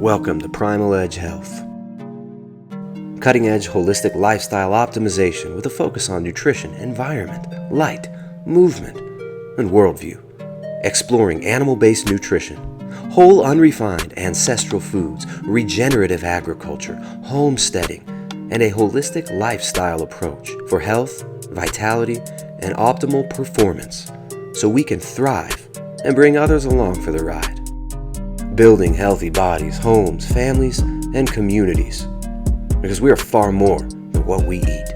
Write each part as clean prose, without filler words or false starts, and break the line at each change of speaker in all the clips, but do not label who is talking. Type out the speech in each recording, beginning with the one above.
Welcome to Primal Edge Health. Cutting-edge holistic lifestyle optimization with a focus on nutrition, environment, light, movement, and worldview. Exploring animal-based nutrition, whole unrefined ancestral foods, regenerative agriculture, homesteading, and a holistic lifestyle approach for health, vitality, and optimal performance so we can thrive and bring others along for the ride. Building healthy bodies, homes, families, and communities. Because we are far more than what we eat.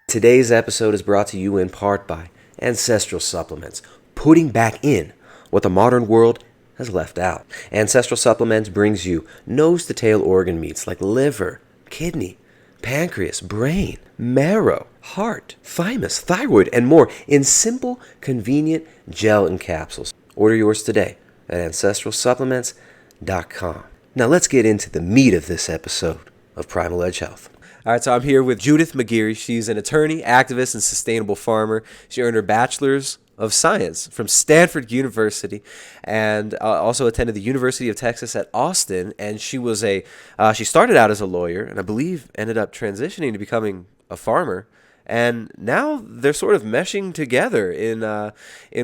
Today's episode is brought to you in part by Ancestral Supplements, putting back in what the modern world has left out. Ancestral Supplements brings you nose-to-tail organ meats like liver, kidney, pancreas, brain, marrow, heart, thymus, thyroid, and more in simple, convenient gel and capsules. Order yours today at ancestralsupplements.com. Now let's get into the meat of this episode of Primal Edge Health. All right, so I'm here with Judith McGeary. She's an attorney, activist, and sustainable farmer. She earned her bachelor's of science from Stanford University and also attended the University of Texas at Austin. And she was she started out as a lawyer and I believe ended up transitioning to becoming a farmer. And now they're sort of meshing together in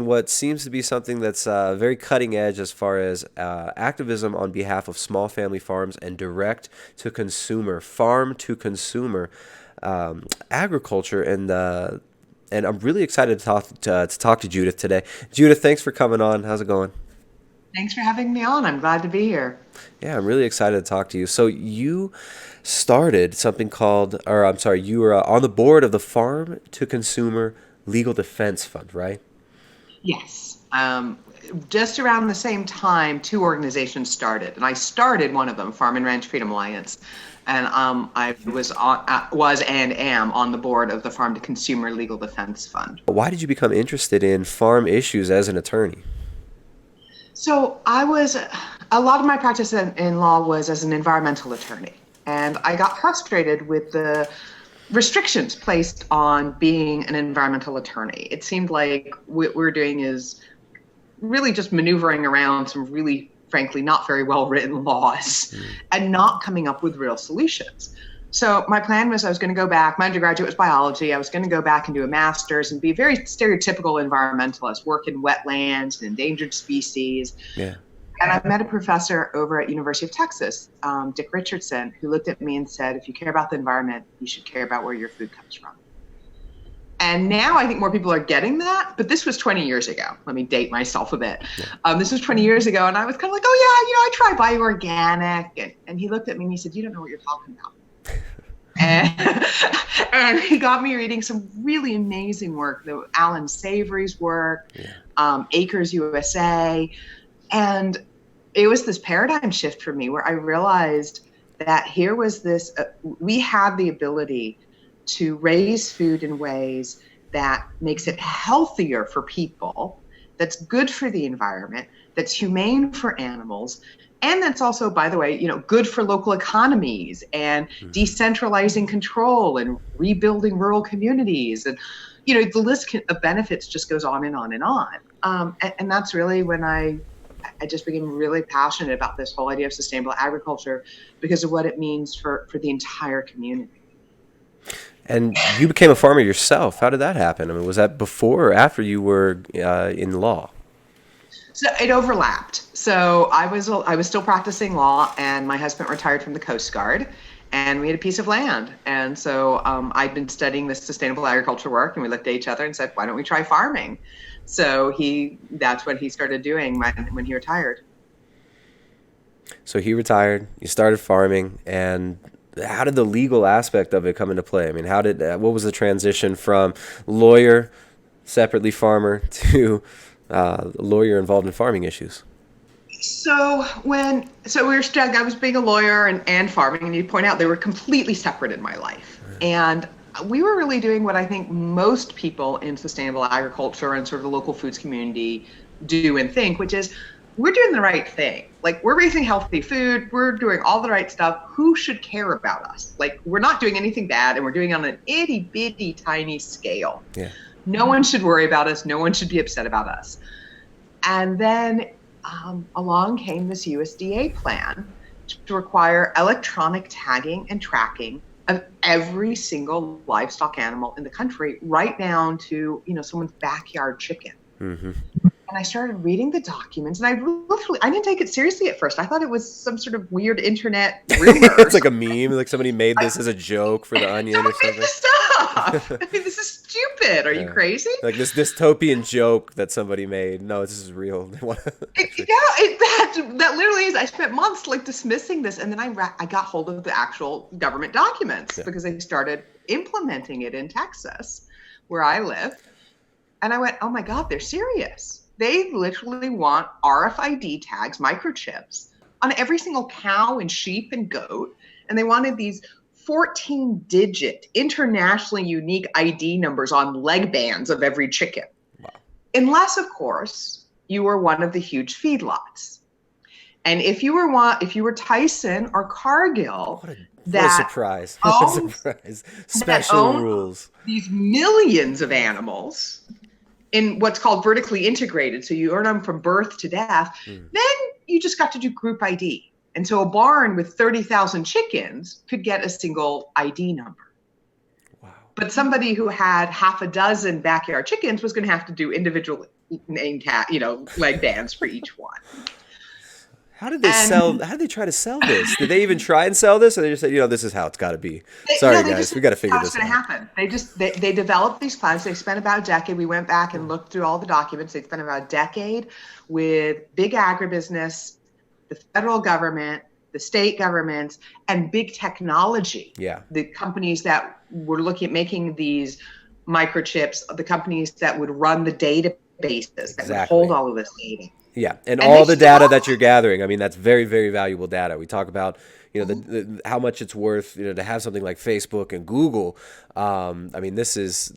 what seems to be something that's very cutting edge as far as activism on behalf of small family farms and direct to consumer, farm to consumer agriculture. And I'm really excited to talk to Judith today. Judith, thanks for coming on. How's it going?
Thanks for having me on. I'm glad to be here.
Yeah, I'm really excited to talk to you. So you started something called, you were on the board of the Farm to Consumer Legal Defense Fund, right?
Yes. Just around the same time, two organizations started, and I started one of them, Farm and Ranch Freedom Alliance. And I was and am on the board of the Farm to Consumer Legal Defense Fund.
Why did you become interested in farm issues as an attorney?
So a lot of my practice in law was as an environmental attorney. And I got frustrated with the restrictions placed on being an environmental attorney. It seemed like what we're doing is really just maneuvering around some really, frankly, not very well-written laws and not coming up with real solutions. So my plan was I was going to go back. My undergraduate was biology. I was going to go back and do a master's and be a very stereotypical environmentalist, work in wetlands and endangered species. Yeah. And I met a professor over at University of Texas, Dick Richardson, who looked at me and said, if you care about the environment, you should care about where your food comes from. And now I think more people are getting that, but this was 20 years ago. Let me date myself a bit. This was 20 years ago, and I was kind of like, I try bioorganic. And he looked at me and he said, you don't know what you're talking about. and he got me reading some really amazing work, Alan Savory's work, Acres USA. And it was this paradigm shift for me where I realized that here was this, we have the ability to raise food in ways that makes it healthier for people, that's good for the environment, that's humane for animals, and that's also, by the way, good for local economies and decentralizing control and rebuilding rural communities. And, the list of benefits just goes on and on and on. And that's really when I just became really passionate about this whole idea of sustainable agriculture because of what it means for the entire community.
And you became a farmer yourself. How did that happen? I mean, was that before or after you were in law?
So it overlapped. So I was still practicing law, and my husband retired from the Coast Guard, and we had a piece of land. And so I'd been studying this sustainable agriculture work, and we looked at each other and said, why don't we try farming? So that's what he started doing when he retired.
So he retired, you started farming, and how did the legal aspect of it come into play? I mean, what was the transition from lawyer, separately farmer, to lawyer involved in farming issues?
So I was being a lawyer and farming, and you point out they were completely separate in my life. Right. And we were really doing what I think most people in sustainable agriculture and sort of the local foods community do and think, which is we're doing the right thing. Like, we're raising healthy food. We're doing all the right stuff. Who should care about us? Like, we're not doing anything bad, and we're doing it on an itty bitty tiny scale.
Yeah.
No one should worry about us. No one should be upset about us. And then along came this USDA plan to require electronic tagging and tracking of every single livestock animal in the country, right down to, someone's backyard chicken.
Mm-hmm.
And I started reading the documents, and I didn't take it seriously at first. I thought it was some sort of weird internet rumor.
It's like a meme, like somebody made this as a joke for the Onion or something.
This stuff. I mean, this is stupid. Are you crazy?
Like this dystopian joke that somebody made. No, this is real.
That literally is. I spent months dismissing this, and then I got hold of the actual government documents because they started implementing it in Texas, where I live. And I went, oh my God, they're serious. They literally want RFID tags, microchips, on every single cow and sheep and goat. And they wanted these 14-digit, internationally unique ID numbers on leg bands of every chicken. Wow. Unless, of course, you were one of the huge feedlots. And if you were Tyson or Cargill,
what a surprise. What a surprise. Special rules.
These millions of animals in what's called vertically integrated. So you earn them from birth to death. Then you just got to do group ID. And so a barn with 30,000 chickens could get a single ID number. Wow. But somebody who had half a dozen backyard chickens was going to have to do individual name tag, leg bands for each one.
How did they try to sell this? Did they even try and sell this? Or they just said, this is how it's got to be. Sorry, guys, we got to figure this out.
What's going to happen? They developed these plans. They spent about a decade. We went back and looked through all the documents. They spent about a decade with big agribusiness, the federal government, the state governments, and big technology. Yeah. The companies that were looking at making these microchips, the companies that would run the databases that would hold all of this data.
Yeah, and all the data that you're gathering, I mean, that's very, very valuable data. We talk about, how much it's worth, to have something like Facebook and Google. I mean, this is,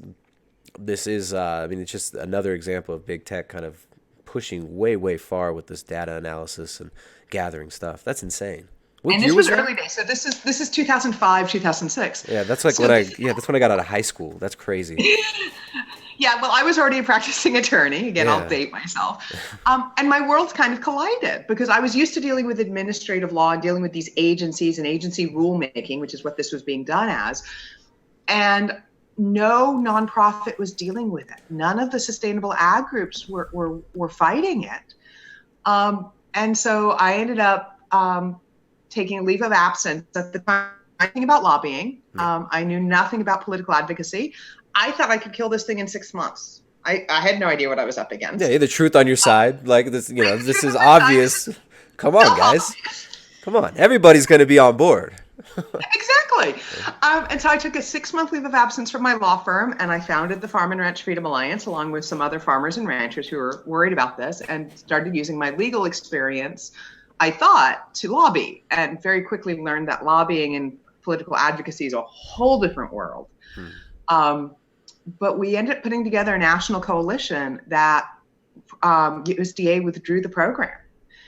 it's just another example of big tech kind of pushing way, way far with this data analysis and gathering stuff. That's insane.
And this was early days. So this is 2005, 2006.
Yeah, that's that's when I got out of high school. That's crazy.
Yeah, well, I was already a practicing attorney. Again, I'll date myself. And my worlds kind of collided because I was used to dealing with administrative law and dealing with these agencies and agency rulemaking, which is what this was being done as. And no nonprofit was dealing with it. None of the sustainable ag groups were fighting it. And so I ended up taking a leave of absence at the time. Nothing about lobbying. I knew nothing about political advocacy. I thought I could kill this thing in 6 months. I had no idea what I was up against.
Yeah, the truth on your side. Like this, this is obvious. Come on, guys. Come on. Everybody's going to be on board.
Exactly. And so I took a 6-month leave of absence from my law firm, and I founded the Farm and Ranch Freedom Alliance along with some other farmers and ranchers who were worried about this, and started using my legal experience, I thought, to lobby, and very quickly learned that lobbying and political advocacy is a whole different world. But we ended up putting together a national coalition that USDA withdrew the program.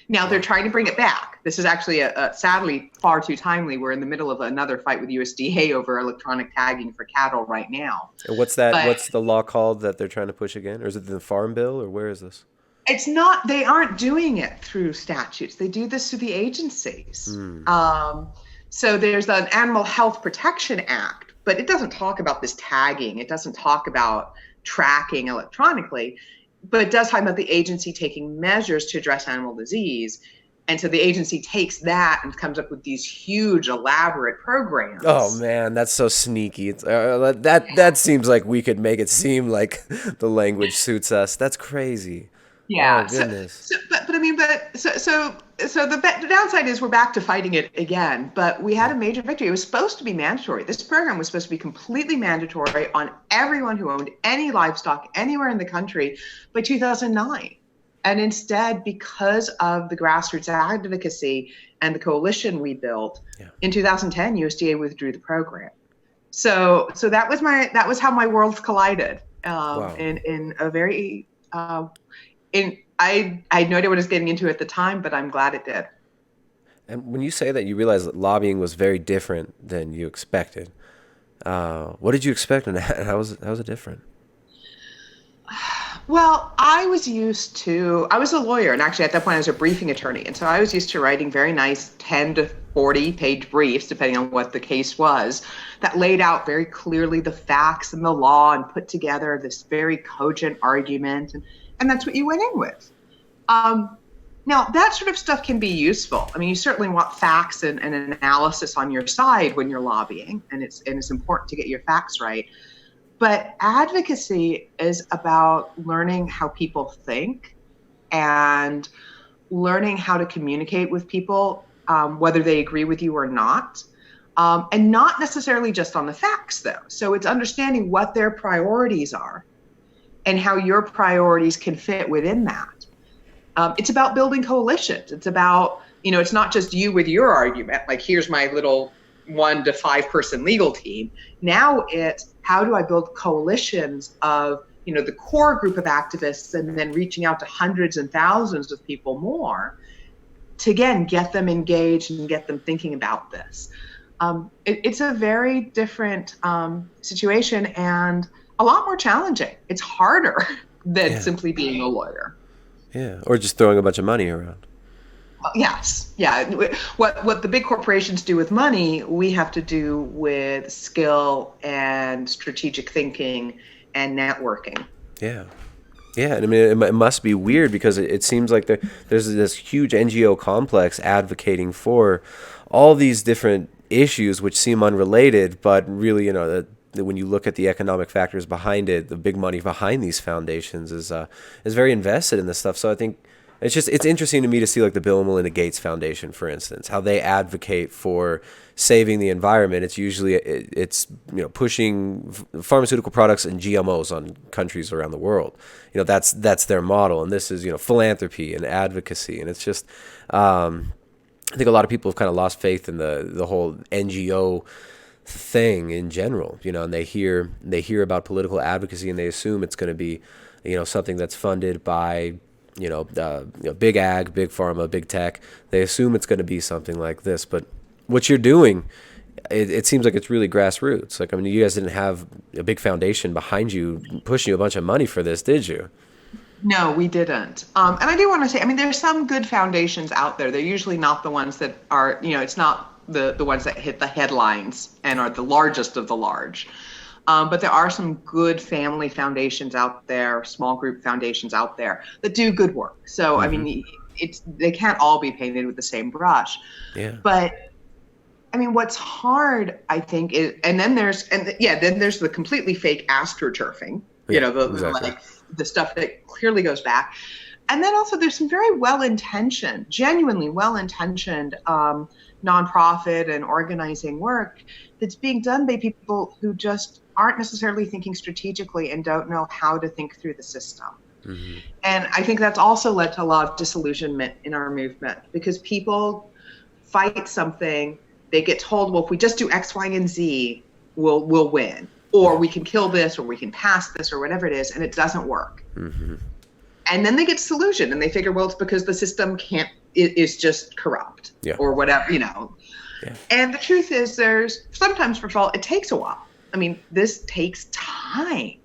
Now they're trying to bring it back. This is actually sadly far too timely. We're in the middle of another fight with USDA over electronic tagging for cattle right now.
And what's that? What's the law called that they're trying to push again? Or is it the Farm Bill, or where is this?
It's not. They aren't doing it through statutes. They do this through the agencies. So there's an Animal Health Protection Act, but it doesn't talk about this tagging. It doesn't talk about tracking electronically, but it does talk about the agency taking measures to address animal disease. And so the agency takes that and comes up with these huge, elaborate programs.
Oh man, that's so sneaky. It's, that seems like we could make it seem like the language suits us. That's crazy.
Yeah.
Oh, goodness.
So the downside is we're back to fighting it again, but we had a major victory. It was supposed to be mandatory. This program was supposed to be completely mandatory on everyone who owned any livestock anywhere in the country by 2009. And instead, because of the grassroots advocacy and the coalition we built, in 2010, USDA withdrew the program. So that was how my worlds collided in a very I had no idea what I was getting into at the time, but I'm glad it did.
And when you say that you realized that lobbying was very different than you expected, what did you expect, and how was it different?
Well, I was a lawyer, and actually at that point I was a briefing attorney. And so I was used to writing very nice 10 to 40 page briefs, depending on what the case was, that laid out very clearly the facts and the law and put together this very cogent argument. And that's what you went in with. Now, that sort of stuff can be useful. I mean, you certainly want facts and analysis on your side when you're lobbying, and it's important to get your facts right. But advocacy is about learning how people think and learning how to communicate with people, whether they agree with you or not, and not necessarily just on the facts, though. So it's understanding what their priorities are and how your priorities can fit within that. It's about building coalitions. It's about, it's not just you with your argument, like here's my little 1 to 5 person legal team. Now it's how do I build coalitions of, the core group of activists and then reaching out to hundreds and thousands of people more to, again, get them engaged and get them thinking about this. It's a very different situation and a lot more challenging. It's harder than simply being a lawyer.
Yeah, or just throwing a bunch of money around.
Yes, yeah. What the big corporations do with money, we have to do with skill and strategic thinking and networking.
Yeah. Yeah, and I mean, it must be weird because it seems like there's this huge NGO complex advocating for all these different issues which seem unrelated, but really, that when you look at the economic factors behind it, the big money behind these foundations is very invested in this stuff. So I think it's interesting to me to see like the Bill and Melinda Gates Foundation, for instance, how they advocate for saving the environment. It's usually pushing pharmaceutical products and GMOs on countries around the world. That's their model, and this is philanthropy and advocacy, and it's just I think a lot of people have kind of lost faith in the whole NGO thing in general, and they hear about political advocacy and they assume it's going to be, something that's funded by, big ag, big pharma, big tech. They assume it's going to be something like this, but what you're doing, it seems like it's really grassroots. Like, I mean, you guys didn't have a big foundation behind you pushing you a bunch of money for this, did you?
No, we didn't. And I do want to say, I mean, there's some good foundations out there. They're usually not the ones that are, it's not the ones that hit the headlines and are the largest of the large. But there are some good family foundations out there, small group foundations out there that do good work. So, I mean, they can't all be painted with the same brush. Yeah. But I mean, what's hard, I think, is, then there's the completely fake astroturfing, exactly. Like the stuff that clearly goes back. And then also there's some very well-intentioned, genuinely well-intentioned nonprofit and organizing work that's being done by people who just aren't necessarily thinking strategically and don't know how to think through the system. Mm-hmm. And I think that's also led to a lot of disillusionment in our movement because people fight something, they get told, well, if we just do X, Y, and Z, we'll win. Or we can kill this, or we can pass this, or whatever it is, and it doesn't work. Mm-hmm. And then they get disillusioned and they figure, well, it's because the system is just corrupt or whatever, Yeah. And the truth is there's sometimes, first of all, it takes a while. I mean, this takes time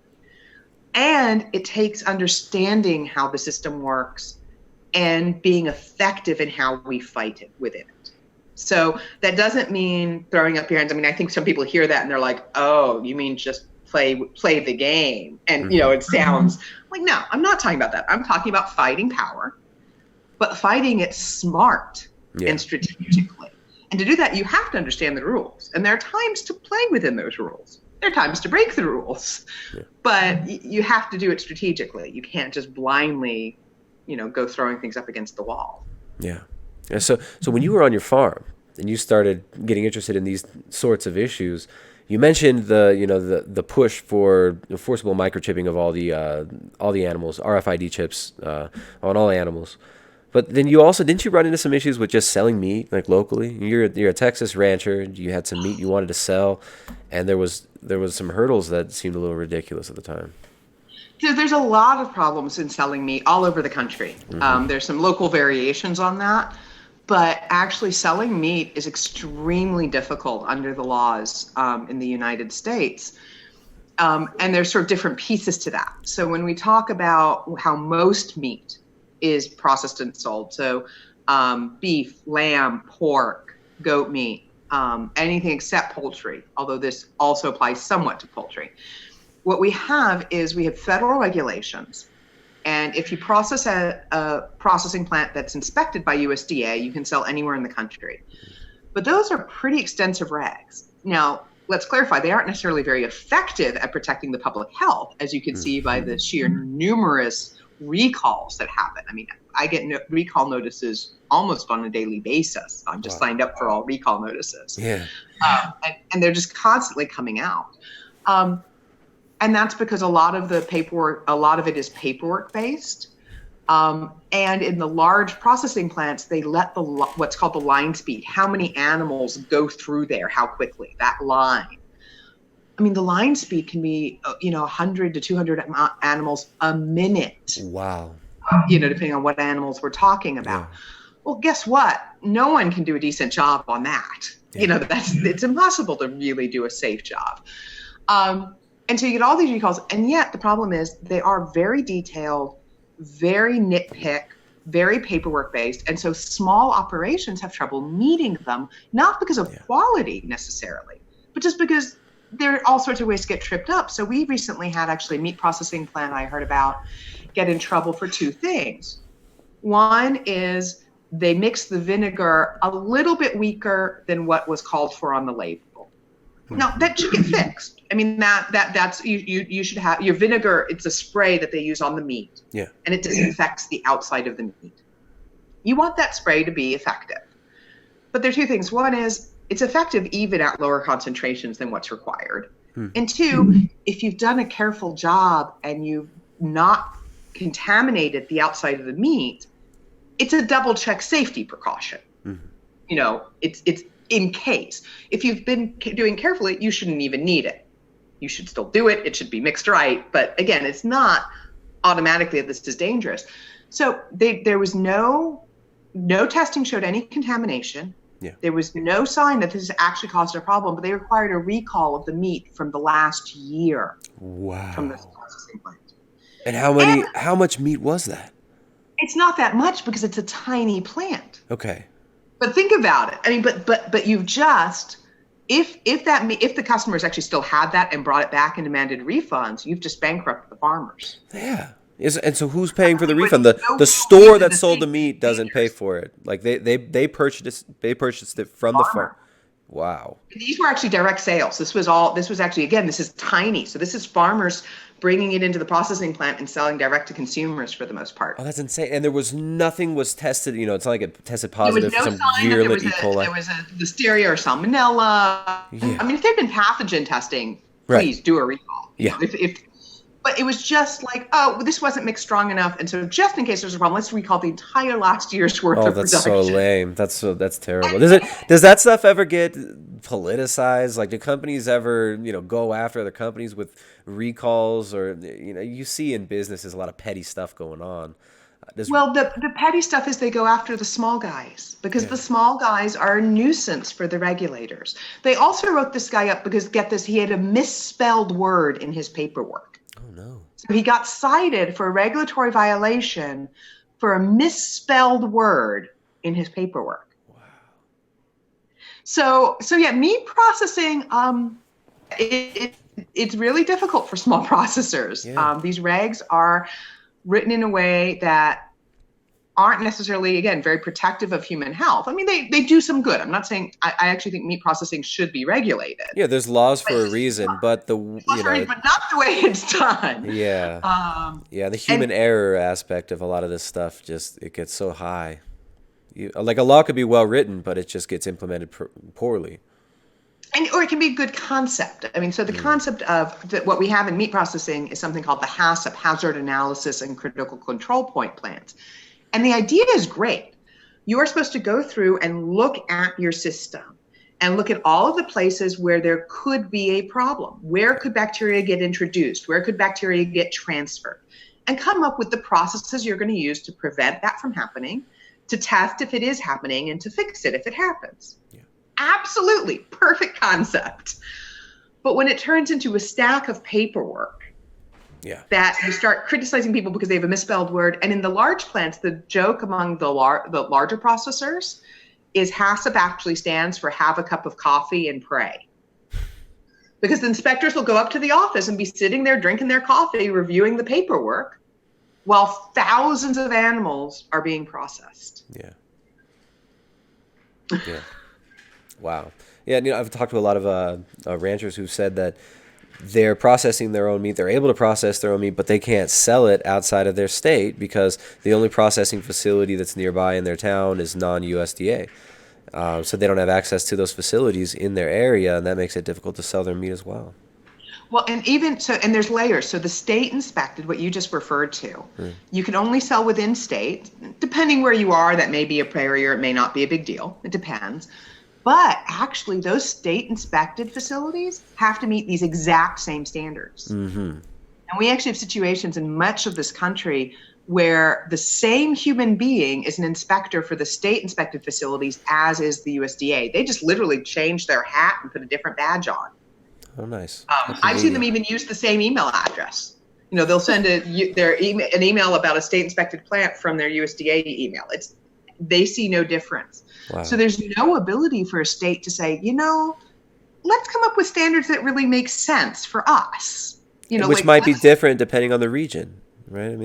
and it takes understanding how the system works and being effective in how we fight it within it. So that doesn't mean throwing up your hands. I mean, I think some people hear that and they're like, oh, you mean just play the game. And, it sounds like, no, I'm not talking about that. I'm talking about fighting power, but fighting it smart and strategically. And to do that, you have to understand the rules. And there are times to play within those rules. There are times to break the rules, but you have to do it strategically. You can't just blindly, go throwing things up against the wall. Yeah.
So when you were on your farm and you started getting interested in these sorts of issues, you mentioned the push for forcible microchipping of all the animals, RFID chips on all animals. But then didn't you run into some issues with just selling meat, like locally? You're a Texas rancher. You had some meat you wanted to sell, and there was some hurdles that seemed a little ridiculous at the time.
So there's a lot of problems in selling meat all over the country. There's some local variations on that, but actually selling meat is extremely difficult under the laws in the United States. And there's sort of different pieces to that. So when we talk about how most meat is processed and sold, so beef, lamb, pork, goat meat, anything except poultry, although this also applies somewhat to poultry. What we have federal regulations, and if you process a processing plant that's inspected by USDA, you can sell anywhere in the country. But those are pretty extensive regs. Now, let's clarify, they aren't necessarily very effective at protecting the public health, as you can see by the sheer numerous recalls that happen. I mean, I get recall notices almost on a daily basis. I'm just signed up for all recall notices. Yeah. And they're just constantly coming out. And that's because a lot of it is paperwork based. And in the large processing plants, they let what's called the line speed, how many animals go through there, how quickly, that line. I mean, the line speed can be, 100 to 200 animals a minute.
Wow.
Depending on what animals we're talking about. Yeah. Well, guess what? No one can do a decent job on that. Yeah. It's impossible to really do a safe job. And so you get all these recalls, and yet the problem is they are very detailed, very nitpick, very paperwork based. And so small operations have trouble meeting them, not because of quality necessarily, but just because there are all sorts of ways to get tripped up. So we recently had actually a meat processing plant I heard about get in trouble for two things. One is they mixed the vinegar a little bit weaker than what was called for on the label. Now that should get fixed. I mean, that's you should have your vinegar. It's a spray that they use on the meat, and it disinfects the outside of the meat. You want that spray to be effective, but there are two things. One is it's effective even at lower concentrations than what's required, and two, if you've done a careful job and you've not contaminated the outside of the meat, it's a double check safety precaution. It's in case. If you've been doing carefully, you shouldn't even need it. You should still do it. It should be mixed right. But again, it's not automatically that this is dangerous. So there was no testing showed any contamination. Yeah. There was no sign that this actually caused a problem, but they required a recall of the meat from the last year.
Wow.
From this processing plant.
And how much meat was that?
It's not that much because it's a tiny plant.
Okay.
But think about it. I mean, but you've just if the customers actually still had that and brought it back and demanded refunds, you've just bankrupted the farmers.
Yeah. And so who's paying for the refund? The store that sold the meat doesn't pay for it. Like they purchased it from the farm. Wow.
These were actually direct sales. This was actually, again, this is tiny. So this is farmers bringing it into the processing plant and selling direct to consumers for the most part.
Oh, that's insane. And nothing was tested. It's not like it tested positive for some virulent E. coli.
There was a listeria or salmonella. Yeah. I mean, if there'd been pathogen testing, please do a recall.
Yeah.
But it was just like, this wasn't mixed strong enough. And so just in case there's a problem, let's recall the entire last year's worth of production.
Oh, that's so lame. That's terrible. Does that stuff ever get politicized? Like, do companies ever, go after other companies with recalls? Or, you see in businesses a lot of petty stuff going on.
The petty stuff is they go after the small guys because the small guys are a nuisance for the regulators. They also wrote this guy up because, get this, he had a misspelled word in his paperwork.
Oh, no.
So he got cited for a regulatory violation for a misspelled word in his paperwork.
Wow.
So yeah, meat processing, it's really difficult for small processors. Yeah. These regs are written in a way that aren't necessarily, again, very protective of human health. I mean, they do some good. I'm not saying I actually think meat processing should be regulated.
Yeah, there's laws for a reason, but
but not the way it's done.
Yeah, the human error aspect of a lot of this stuff it gets so high. Like a law could be well written, but it just gets implemented poorly.
Or it can be a good concept. I mean, so the concept of what we have in meat processing is something called the HACCP, Hazard Analysis and Critical Control Point Plans. And the idea is great. You are supposed to go through and look at your system and look at all of the places where there could be a problem. Where could bacteria get introduced? Where could bacteria get transferred? And come up with the processes you're going to use to prevent that from happening, to test if it is happening, and to fix it if it happens. Yeah. Absolutely perfect concept. But when it turns into a stack of paperwork, that you start criticizing people because they have a misspelled word, and in the large plants, the joke among the larger processors is HACCP actually stands for have a cup of coffee and pray. Because the inspectors will go up to the office and be sitting there drinking their coffee, reviewing the paperwork, while thousands of animals are being processed.
Yeah. Yeah. Wow. Yeah, I've talked to a lot of ranchers who've said that they're processing their own meat. They're able to process their own meat, but they can't sell it outside of their state because the only processing facility that's nearby in their town is non-USDA. So they don't have access to those facilities in their area, and that makes it difficult to sell their meat as well.
Well, and even so, and there's layers. So the state inspected, what you just referred to, you can only sell within state. Depending where you are, that may be a barrier. It may not be a big deal. It depends. But actually, those state inspected facilities have to meet these exact same standards. Mm-hmm. And we actually have situations in much of this country where the same human being is an inspector for the state inspected facilities as is the USDA. They just literally change their hat and put a different badge on.
Oh, nice.
I've seen them even use the same email address. They'll send an email about a state inspected plant from their USDA email. They see no difference. Wow. So there's no ability for a state to say, let's come up with standards that really make sense for us.
Which might be different depending on the region, right?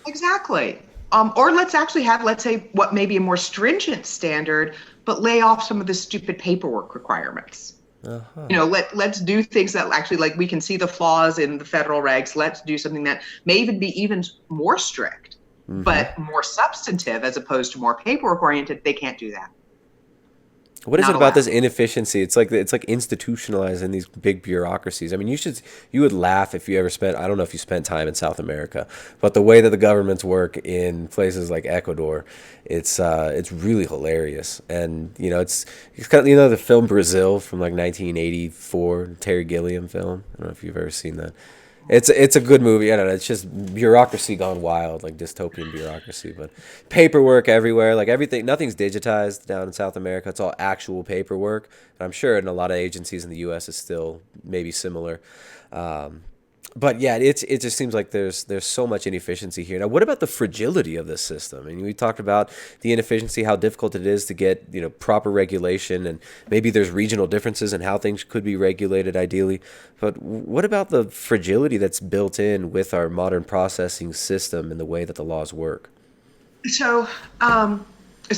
Exactly. Or let's actually have, let's say, what may be a more stringent standard, but lay off some of the stupid paperwork requirements. Uh-huh. Let's do things that actually, we can see the flaws in the federal regs. Let's do something that may even be even more strict. Mm-hmm. But more substantive as opposed to more paperwork oriented. They can't do that.
What is it about this inefficiency? It's like institutionalized in these big bureaucracies. You would laugh if you ever spent, I don't know if you spent time in South America, but the way that the governments work in places like Ecuador, it's really hilarious. And it's kind of, the film Brazil from 1984, Terry Gilliam film. I don't know if you've ever seen that. It's a good movie. I don't know. It's just bureaucracy gone wild, like dystopian bureaucracy. But paperwork everywhere, everything. Nothing's digitized down in South America. It's all actual paperwork. And I'm sure in a lot of agencies in the U.S. it's still maybe similar. But yeah, it just seems like there's so much inefficiency here. Now, what about the fragility of this system? We talked about the inefficiency, how difficult it is to get proper regulation, and maybe there's regional differences in how things could be regulated ideally. But what about the fragility that's built in with our modern processing system and the way that the laws work?
So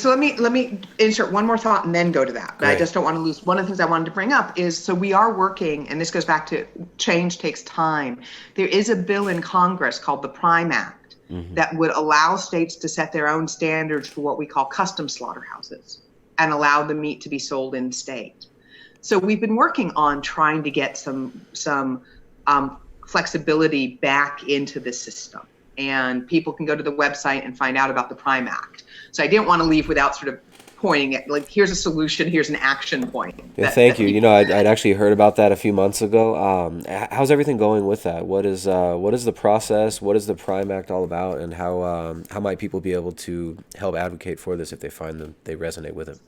let me insert one more thought and then go to that. But I just don't want to lose. One of the things I wanted to bring up is, so we are working, and this goes back to change takes time. There is a bill in Congress called the Prime Act that would allow states to set their own standards for what we call custom slaughterhouses and allow the meat to be sold in state. So we've been working on trying to get some flexibility back into the system. And people can go to the website and find out about the Prime Act. So I didn't want to leave without sort of pointing at, here's a solution, here's an action point.
Yeah, thank you. I'd actually heard about that a few months ago. How's everything going with that? What is the process? What is the Prime Act all about? And how might people be able to help advocate for this if they find they resonate with it?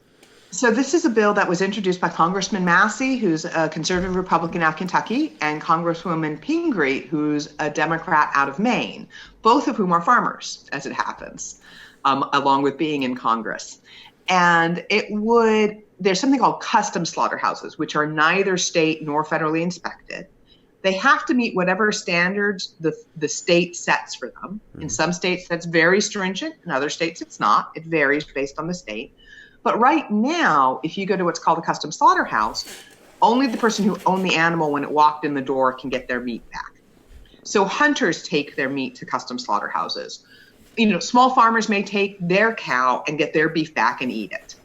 So this is a bill that was introduced by Congressman Massey, who's a conservative Republican out of Kentucky, and Congresswoman Pingree, who's a Democrat out of Maine, both of whom are farmers, as it happens, along with being in Congress. And there's something called custom slaughterhouses, which are neither state nor federally inspected. They have to meet whatever standards the state sets for them. In some states, that's very stringent. In other states, it's not. It varies based on the state. But right now, if you go to what's called a custom slaughterhouse, only the person who owned the animal when it walked in the door can get their meat back. So hunters take their meat to custom slaughterhouses. Small farmers may take their cow and get their beef back and eat it.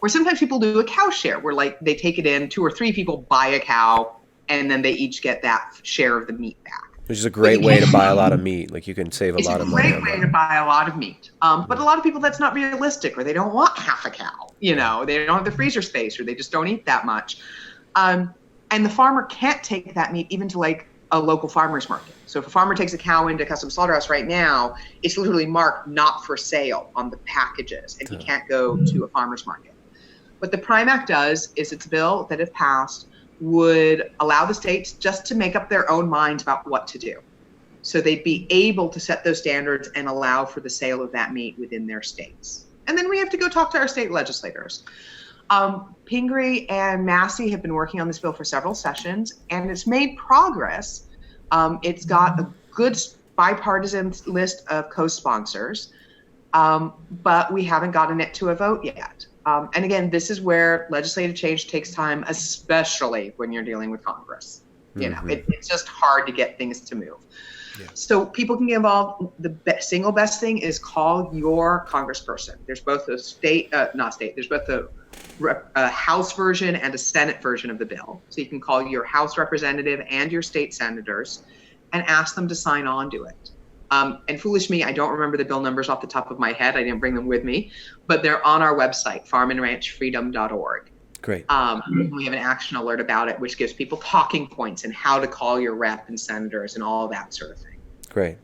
Or sometimes people do a cow share where they take it in, 2 or 3 people buy a cow, and then they each get that share of the meat back.
Which is a great way to buy a lot of meat. Like you can save a lot of money on that.
It's a great way to buy a lot of meat. But a lot of people, that's not realistic, or they don't want half a cow. They don't have the freezer space, or they just don't eat that much. And the farmer can't take that meat even to like a local farmer's market. So if a farmer takes a cow into a custom slaughterhouse right now, it's literally marked not for sale on the packages, and he can't go to a farmer's market. What the Prime Act does is it's a bill that, if passed, would allow the states just to make up their own minds about what to do. So they'd be able to set those standards and allow for the sale of that meat within their states. And then we have to go talk to our state legislators. Pingree and Massey have been working on this bill for several sessions, and it's made progress. It's got a good bipartisan list of co-sponsors, but we haven't gotten it to a vote yet. And again, this is where legislative change takes time, especially when you're dealing with Congress. It's just hard to get things to move. Yeah. So people can get involved. The single best thing is call your congressperson. There's both a there's both a House version and a Senate version of the bill. So you can call your House representative and your state senators and ask them to sign on to it. And foolish me, I don't remember the bill numbers off the top of my head. I didn't bring them with me, but they're on our website, farmandranchfreedom.org.
Great.
We have an action alert about it, which gives people talking points and how to call your rep and senators and all that sort of thing.
Great.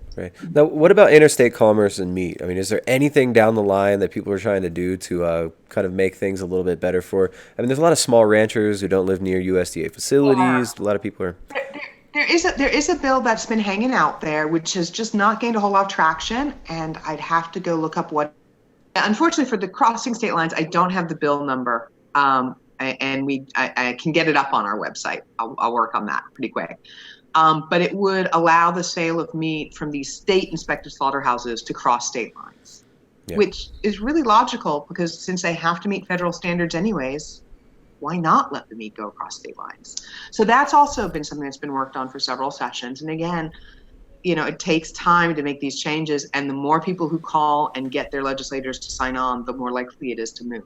Now, what about interstate commerce and meat? I mean, is there anything down the line that people are trying to do to kind of make things a little bit better for? I mean, there's a lot of small ranchers who don't live near USDA facilities. A lot of people are...
There is a bill that's been hanging out there, which has just not gained a whole lot of traction, and I'd have to go look up what. Unfortunately, for the crossing state lines, I don't have the bill number, and I can get it up on our website. I'll work on that pretty quick. But it would allow the sale of meat from these state-inspected slaughterhouses to cross state lines, which is really logical because since they have to meet federal standards anyways, why not let the meat go across state lines? So that's also been something that's been worked on for several sessions. And again, it takes time to make these changes. And the more people who call and get their legislators to sign on, the more likely it is to move.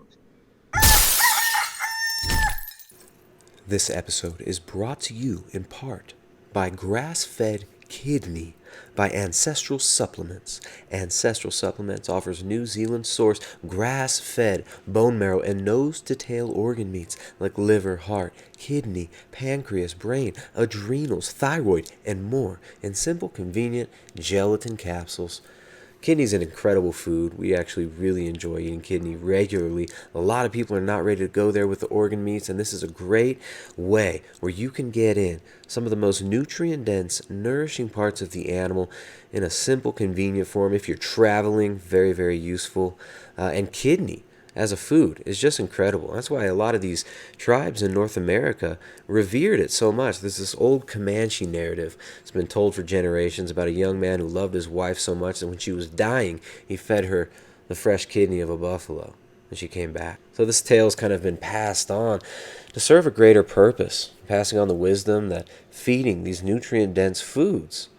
This episode is brought to you in part by grass-fed kidney by Ancestral Supplements. Ancestral Supplements offers New Zealand-sourced grass-fed bone marrow and nose-to-tail organ meats like liver, heart, kidney, pancreas, brain, adrenals, thyroid, and more in simple, convenient gelatin capsules. Kidney is an incredible food. We actually really enjoy eating kidney regularly. A lot of people are not ready to go there with the organ meats, and this is a great way where you can get in some of the most nutrient-dense, nourishing parts of the animal in a simple, convenient form. If you're traveling, very, very useful. And kidney as a food is just incredible. That's why a lot of these tribes in North America revered it so much. There's this old Comanche narrative. It's been told for generations about a young man who loved his wife so much that when she was dying, he fed her the fresh kidney of a buffalo, and she came back. So this tale's kind of been passed on to serve a greater purpose, passing on the wisdom that feeding these nutrient-dense foods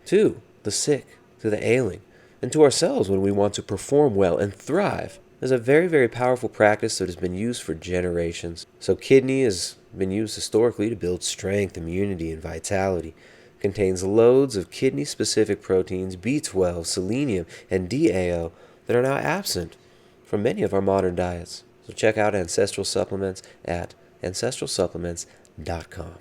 to the sick, to the ailing, and to ourselves when we want to perform well and thrive is a very, very powerful practice that has been used for generations. So kidney has been used historically to build strength, immunity, and vitality. It contains loads of kidney-specific proteins, B12, selenium, and DAO that are now absent from many of our modern diets. So check out Ancestral Supplements at ancestralsupplements.com.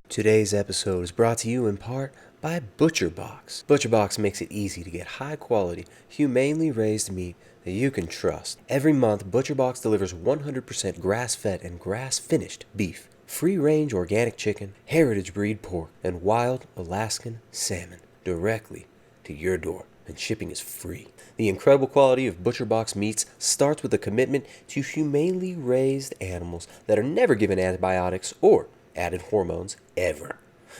Today's episode is brought to you in part by ButcherBox. ButcherBox makes it easy to get high-quality, humanely raised meat that you can trust. Every month, ButcherBox delivers 100% grass-fed and grass-finished beef, free-range organic chicken, heritage breed pork, and wild Alaskan salmon directly to your door, and shipping is free. The incredible quality of ButcherBox meats starts with a commitment to humanely raised animals that are never given antibiotics or added hormones ever.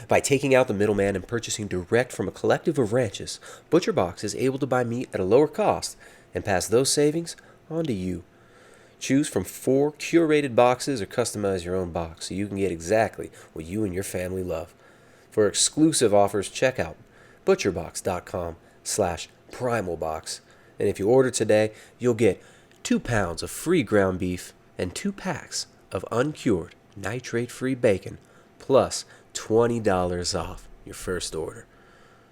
By taking out the middleman and purchasing direct from a collective of ranches, ButcherBox is able to buy meat at a lower cost and pass those savings on to you. Choose from 4 curated boxes or customize your own box so you can get exactly what you and your family love. For exclusive offers, check out butcherbox.com/primalbox. And if you order today, you'll get 2 pounds of free ground beef and 2 packs of uncured, nitrate-free bacon, plus $20 off your first order.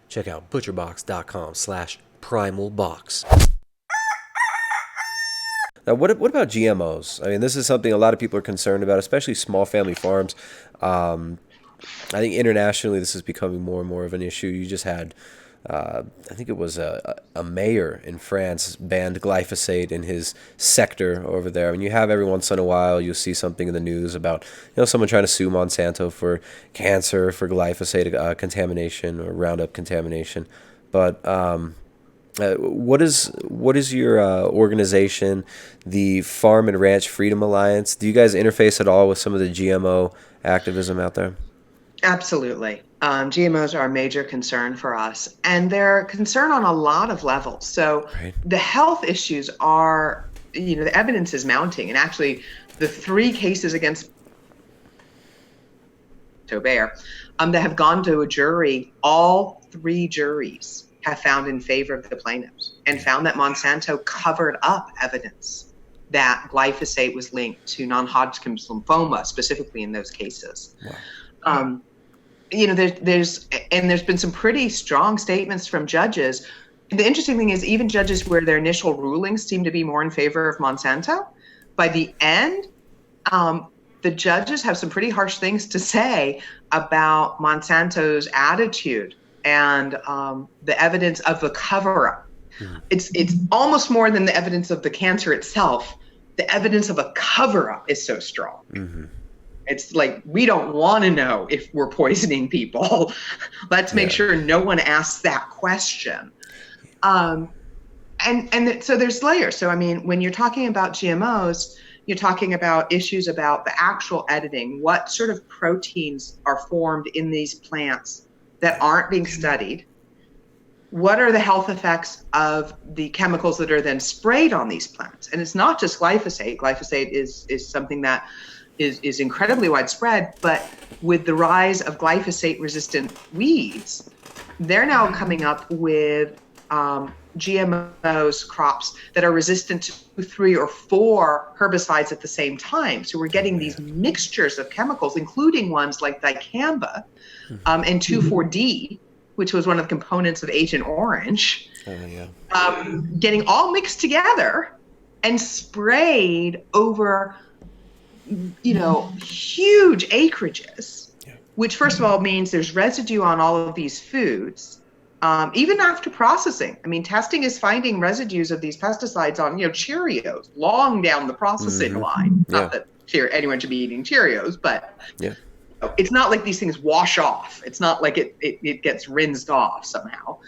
check out butcherbox.com/primalbox. Now, what about GMOs? I mean, this is something a lot of people are concerned about, especially small family farms. I think internationally, this is becoming more and more of an issue. You just had, I think it was a mayor in France banned glyphosate in his sector over there. I mean, you have every once in a while, you'll see something in the news about, someone trying to sue Monsanto for cancer, for glyphosate contamination or Roundup contamination. But what is your organization, the Farm and Ranch Freedom Alliance? Do you guys interface at all with some of the GMO activism out there?
Absolutely. GMOs are a major concern for us, and they're a concern on a lot of levels. So The health issues are, the evidence is mounting, and actually the 3 cases against Bayer that have gone to a jury, all 3 juries have found in favor of the plaintiffs and found that Monsanto covered up evidence that glyphosate was linked to non-Hodgkin's lymphoma, specifically in those cases. Wow. There's been some pretty strong statements from judges. The interesting thing is, even judges where their initial rulings seem to be more in favor of Monsanto, by the end, the judges have some pretty harsh things to say about Monsanto's attitude and the evidence of the cover-up. It's almost more than the evidence of the cancer itself. The evidence of a cover-up is so strong. Mm-hmm. It's like, we don't want to know if we're poisoning people. Let's make sure no one asks that question. So there's layers. So, I mean, when you're talking about GMOs, you're talking about issues about the actual editing. What sort of proteins are formed in these plants that aren't being studied? What are the health effects of the chemicals that are then sprayed on these plants? And it's not just glyphosate. Glyphosate is something that is incredibly widespread, but with the rise of glyphosate-resistant weeds, they're now coming up with GMOs crops that are resistant to 3 or 4 herbicides at the same time. So we're getting these mixtures of chemicals, including ones like dicamba and 2,4-D, which was one of the components of Agent Orange, getting all mixed together and sprayed over, huge acreages, which first of all means there's residue on all of these foods. Even after processing, I mean, testing is finding residues of these pesticides on, Cheerios, long down the processing line. Not that anyone should be eating Cheerios, but it's not like these things wash off. It's not like it gets rinsed off somehow.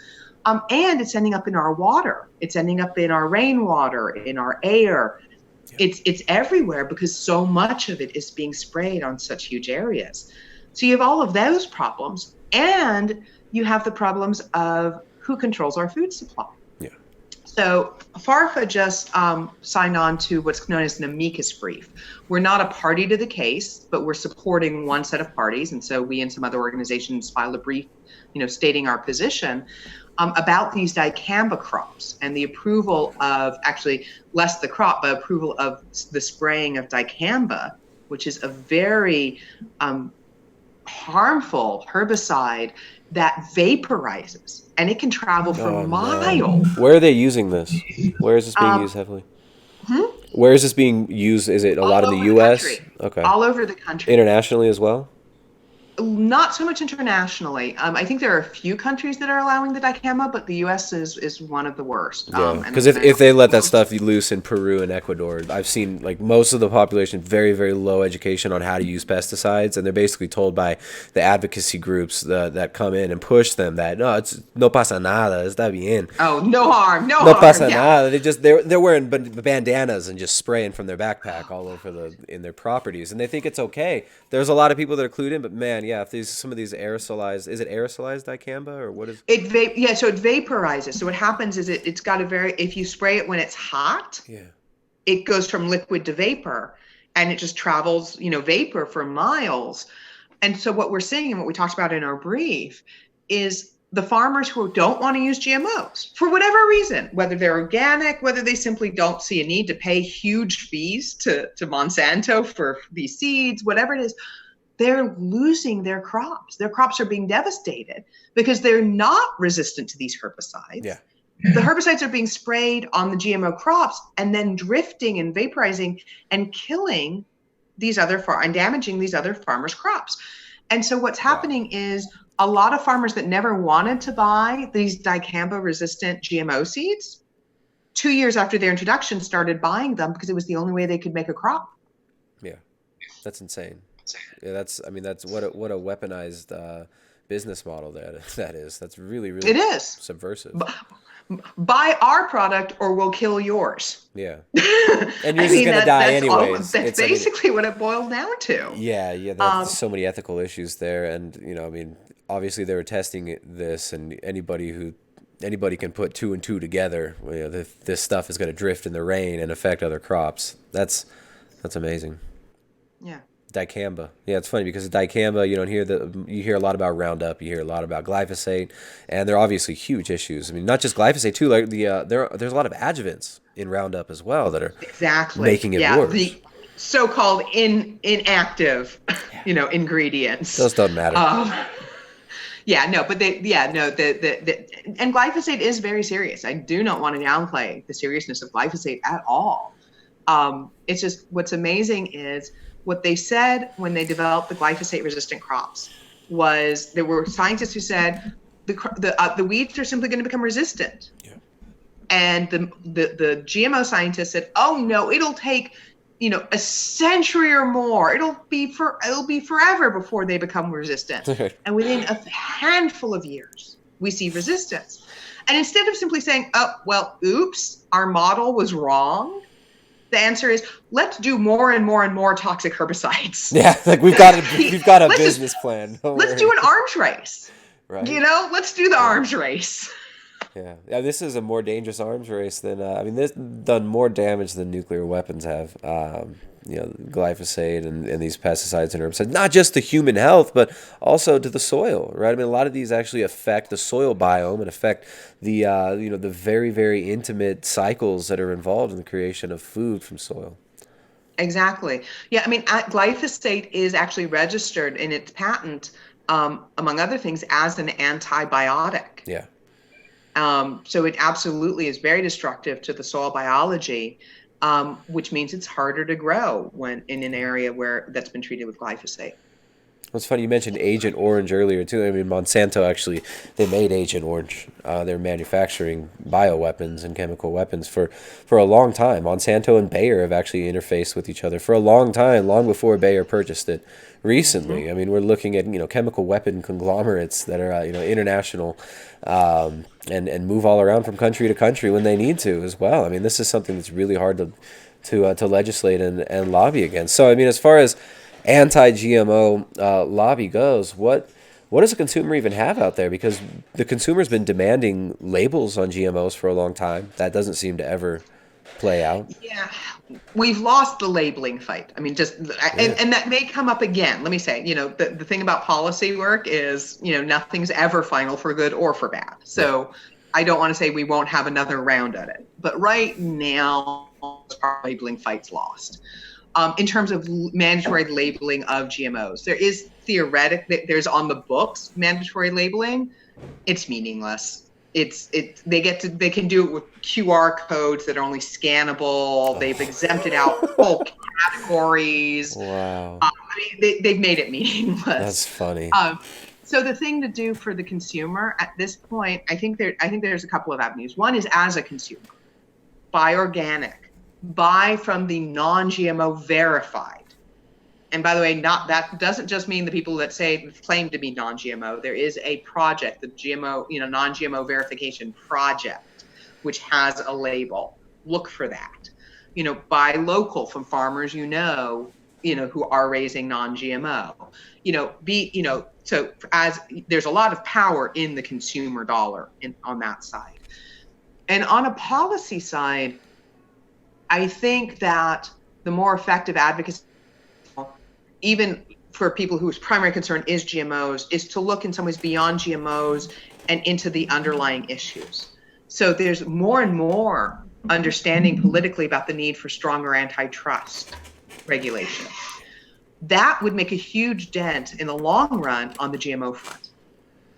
And it's ending up in our water. It's ending up in our rainwater, in our air. It's everywhere because so much of it is being sprayed on such huge areas. So you have all of those problems, and you have the problems of who controls our food supply. Yeah. So FARFA just signed on to what's known as an amicus brief. We're not a party to the case, but we're supporting one set of parties. And so we and some other organizations filed a brief, stating our position about these dicamba crops and the approval of, actually less the crop, but approval of the spraying of dicamba, which is a very harmful herbicide that vaporizes, and it can travel for miles.
Where are they using this? Where is this being used heavily? Where is this being used? Is it a lot in the U.S.?
Okay. All over the country.
Internationally as well?
Not so much internationally. I think there are a few countries that are allowing the dicamba, but the U.S. is one of the worst.
Yeah, because if they let that stuff loose in Peru and Ecuador, I've seen like most of the population very, very low education on how to use pesticides, and they're basically told by the advocacy groups that come in and push them that no pasa nada, está bien.
Oh, no harm, no
harm. No pasa nada. They're wearing bandanas and just spraying from their backpack all over in their properties, and they think it's okay. There's a lot of people that are clued in, but man. Yeah, if some of these aerosolized, is it aerosolized dicamba or what is
it? So it vaporizes. So what happens is it's got if you spray it when it's hot, it goes from liquid to vapor, and it just travels, vapor for miles. And so what we're seeing and what we talked about in our brief is the farmers who don't want to use GMOs for whatever reason, whether they're organic, whether they simply don't see a need to pay huge fees to Monsanto for these seeds, whatever it is. they're losing their crops. Their crops are being devastated because they're not resistant to these herbicides.
Yeah.
The herbicides are being sprayed on the GMO crops and then drifting and vaporizing and killing these other and damaging these other farmers' crops. And so what's happening is a lot of farmers that never wanted to buy these dicamba-resistant GMO seeds, 2 years after their introduction, started buying them because it was the only way they could make a crop.
Yeah, that's insane. Yeah, that's what a weaponized business model that is. That's really
it is
subversive.
Buy our product or we'll kill yours.
Yeah, and yours is going to die anyways.
That's basically what it boils down to.
Yeah, there's so many ethical issues there, and obviously they were testing this, and anybody can put two and two together. This stuff is going to drift in the rain and affect other crops. That's amazing.
Yeah.
Dicamba. Yeah, it's funny because dicamba, you hear a lot about Roundup, you hear a lot about glyphosate, and they're obviously huge issues. I mean, not just glyphosate too, like there's a lot of adjuvants in Roundup as well that are making it worse. The
so-called inactive, ingredients.
Those don't matter.
And glyphosate is very serious. I do not want to downplay the seriousness of glyphosate at all. It's just what's amazing is what they said when they developed the glyphosate-resistant crops was there were scientists who said the weeds are simply going to become resistant.
Yeah.
And the GMO scientists said, oh no, it'll take a century or more. It'll be forever before they become resistant. And within a handful of years, we see resistance. And instead of simply saying, oh well, oops, our model was wrong, the answer is let's do more and more and more toxic herbicides.
Yeah, like we've got a business plan.
Let's do an arms race.
Right.
Let's do the arms race.
Yeah, this is a more dangerous arms race than this done more damage than nuclear weapons have. Glyphosate and these pesticides and herbicides, not just to human health, but also to the soil, right? I mean, a lot of these actually affect the soil biome and affect the the very, very intimate cycles that are involved in the creation of food from soil.
Exactly. Yeah, I mean, glyphosate is actually registered in its patent, among other things, as an antibiotic.
Yeah.
So it absolutely is very destructive to the soil biology, which means it's harder to grow when in an area that's been treated with glyphosate.
Well, it's funny you mentioned Agent Orange earlier too. I mean, Monsanto actually, they made Agent Orange. They're manufacturing bioweapons and chemical weapons for a long time. Monsanto and Bayer have actually interfaced with each other for a long time, long before Bayer purchased it. Recently, mm-hmm. I mean, we're looking at chemical weapon conglomerates that are international and move all around from country to country when they need to as well. I mean, this is something that's really hard to legislate and lobby against. So I mean, as far as anti-GMO lobby goes, what does a consumer even have out there? Because the consumer's been demanding labels on GMOs for a long time. That doesn't seem to ever play out.
Yeah, we've lost the labeling fight. I mean, and that may come up again. Let me say, the thing about policy work is, nothing's ever final for good or for bad. So I don't want to say we won't have another round at it. But right now, our labeling fight's lost. In terms of mandatory labeling of GMOs, there is there's on the books mandatory labeling. It's meaningless. They can do it with QR codes that are only scannable. They've exempted out whole categories.
Wow.
They've made it meaningless.
That's funny.
So the thing to do for the consumer at this point, I think there's a couple of avenues. One is as a consumer, buy organic, buy from the non-GMO verified. And by the way, that doesn't just mean the people that claim to be non-GMO. There is a project, the GMO, non-GMO verification project, which has a label. Look for that. Buy local from farmers who are raising non-GMO. So as there's a lot of power in the consumer dollar on that side. And on a policy side, I think that the more effective advocacy, even for people whose primary concern is GMOs, is to look in some ways beyond GMOs and into the underlying issues. So there's more and more understanding politically about the need for stronger antitrust regulation. that would make a huge dent in the long run on the GMO front,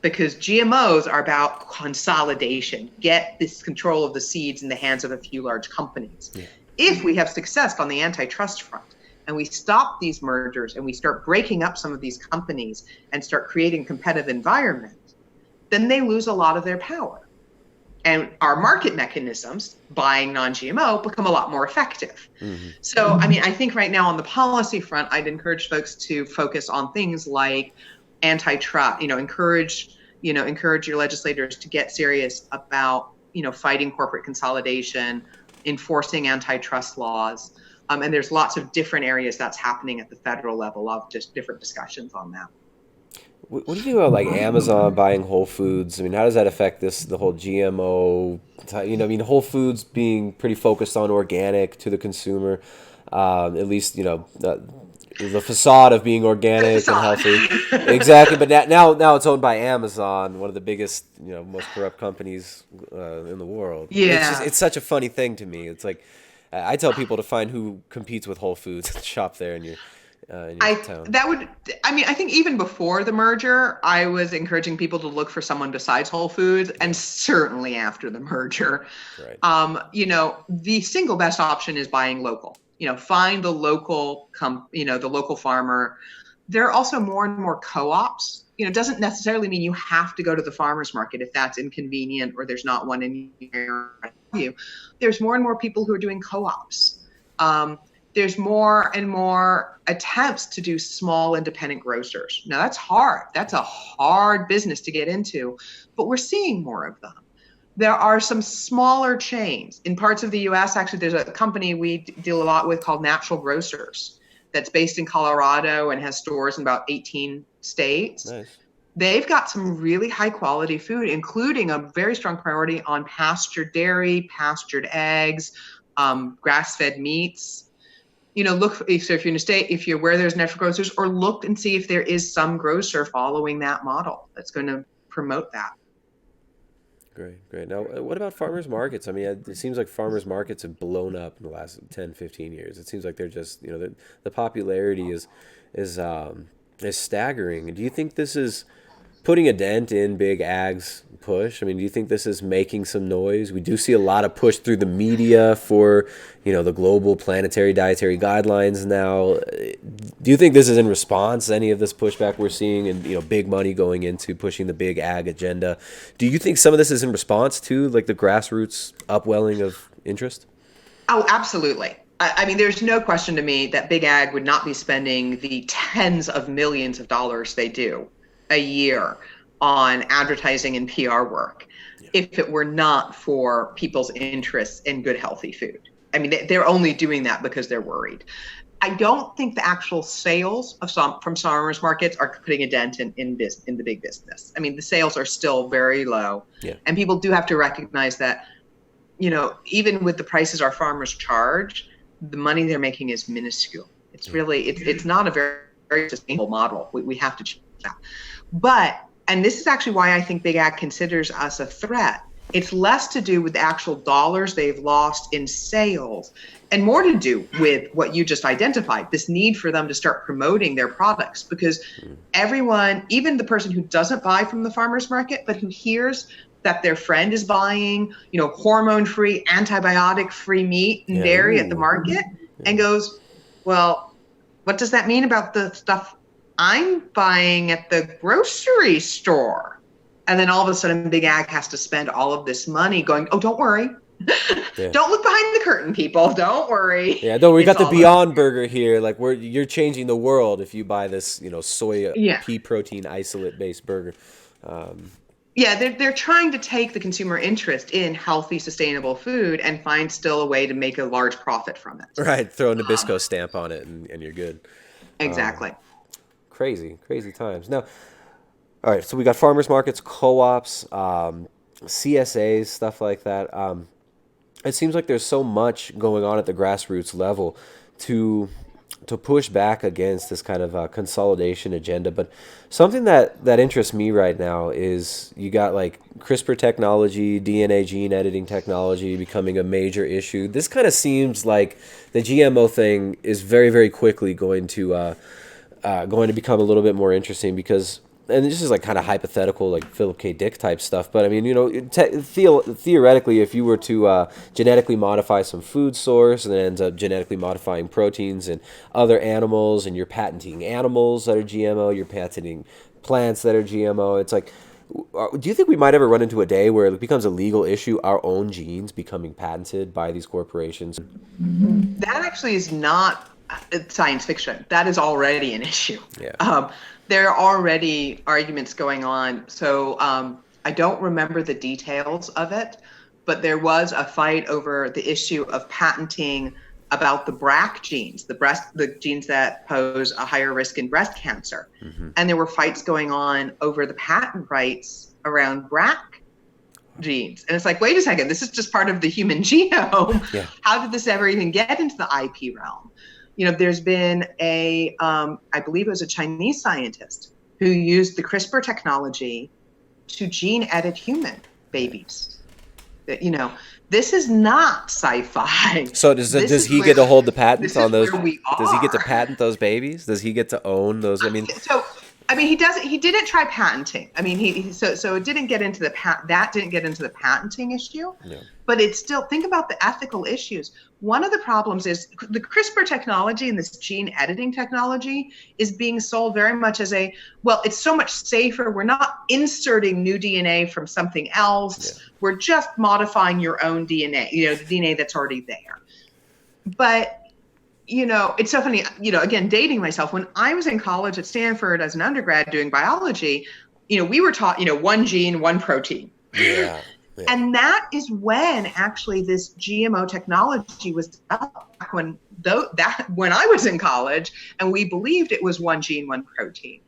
because GMOs are about consolidation, get this control of the seeds in the hands of a few large companies. Yeah. If we have success on the antitrust front and we stop these mergers and we start breaking up some of these companies and start creating a competitive environment, then they lose a lot of their power. And our market mechanisms, buying non-GMO, become a lot more effective. Mm-hmm. So, I mean, I think right now on the policy front, I'd encourage folks to focus on things like antitrust, encourage your legislators to get serious about, fighting corporate consolidation, enforcing antitrust laws. And there's lots of different areas that's happening at the federal level of just different discussions on that.
What do you think about like Amazon buying Whole Foods? I mean, how does that affect the whole GMO? Whole Foods being pretty focused on organic to the consumer, at least, the facade of being organic and healthy. Exactly. But now it's owned by Amazon, one of the biggest, most corrupt companies in the world.
Yeah.
It's such a funny thing to me. It's like, I tell people to find who competes with Whole Foods and shop there in your town.
I think even before the merger, I was encouraging people to look for someone besides Whole Foods, and certainly after the merger. Right. The single best option is buying local. Find the local the local farmer. There are also more and more co-ops. It doesn't necessarily mean you have to go to the farmer's market if that's inconvenient or there's not one in your area. There's more and more people who are doing co-ops. There's more and more attempts to do small independent grocers. Now that's hard. That's a hard business to get into, but we're seeing more of them. There are some smaller chains in parts of the U.S. Actually, there's a company we deal a lot with called Natural Grocers that's based in Colorado and has stores in about 18 states. Nice. They've got some really high quality food, including a very strong priority on pastured dairy, pastured eggs, grass-fed meats. Look if you're in a state, if you're where there's natural grocers, or look and see if there is some grocer following that model that's going to promote that.
Great. Now, what about farmers markets? I mean, it seems like farmers markets have blown up in the last 10, 15 years. It seems like they're just, the popularity is staggering. Do you think this is putting a dent in big ag's push? I mean, do you think this is making some noise? We do see a lot of push through the media for, the global planetary dietary guidelines now. Do you think this is in response to any of this pushback we're seeing and, big money going into pushing the big ag agenda? Do you think some of this is in response to like the grassroots upwelling of interest?
Oh, absolutely. I mean, there's no question to me that big ag would not be spending the tens of millions of dollars they do a year on advertising and PR work if it were not for people's interests in good, healthy food. I mean, they're only doing that because they're worried. I don't think the actual sales from farmers markets are putting a dent in the big business. I mean, the sales are still very low. Yeah. And people do have to recognize that, even with the prices our farmers charge, the money they're making is minuscule. It's really, it's not a very, very sustainable model. We have to change that. But, and this is actually why I think big ag considers us a threat. It's less to do with the actual dollars they've lost in sales and more to do with what you just identified, this need for them to start promoting their products, because everyone, even the person who doesn't buy from the farmer's market, but who hears that their friend is buying, hormone-free, antibiotic-free meat and dairy at the market and goes, well, what does that mean about the stuff I'm buying at the grocery store? And then all of a sudden, big ag has to spend all of this money going, oh, don't worry. Yeah. Don't look behind the curtain, people. Don't worry.
Yeah, don't worry. We got the Beyond Burger here. Like, you're changing the world if you buy this, soy pea protein isolate based burger.
They're trying to take the consumer interest in healthy, sustainable food and find still a way to make a large profit from it.
Right. Throw a Nabisco stamp on it and you're good.
Exactly.
Crazy times. Now, all right, so we got farmers markets, co-ops, CSAs, stuff like that. It seems like there's so much going on at the grassroots level to push back against this kind of consolidation agenda. But something that interests me right now is you got like CRISPR technology, DNA gene editing technology becoming a major issue. This kind of seems like the GMO thing is very, very quickly going to going to become a little bit more interesting because, and this is like kind of hypothetical, like Philip K. Dick type stuff. But I mean, theoretically, if you were to genetically modify some food source and then ends up genetically modifying proteins in other animals, and you're patenting animals that are GMO, you're patenting plants that are GMO, it's like, do you think we might ever run into a day where it becomes a legal issue, our own genes becoming patented by these corporations?
That actually is not science fiction. That is already an issue.
Yeah.
There are already arguments going on. So I don't remember the details of it, but there was a fight over the issue of patenting about the BRCA genes, the genes that pose a higher risk in breast cancer. Mm-hmm. And there were fights going on over the patent rights around BRCA genes. And it's like, wait a second, this is just part of the human genome. Yeah. How did this ever even get into the IP realm? You know, there's been I believe it was a Chinese scientist who used the CRISPR technology to gene edit human babies. You know, this is not sci-fi.
So does he get to hold the patent on those? Does he get to patent those babies? Does he get to own those? I mean,
he doesn't. He didn't try patenting. I mean, so it didn't get into that didn't get into the patenting issue. Yeah. But it's still, think about the ethical issues. One of the problems is the CRISPR technology and this gene editing technology is being sold very much as it's so much safer. We're not inserting new DNA from something else. Yeah. We're just modifying your own DNA, the DNA that's already there. But it's so funny, again, dating myself. When I was in college at Stanford as an undergrad doing biology, we were taught, one gene, one protein.
Yeah. Yeah.
And that is when actually this GMO technology was developed, when I was in college, and we believed it was one gene, one protein.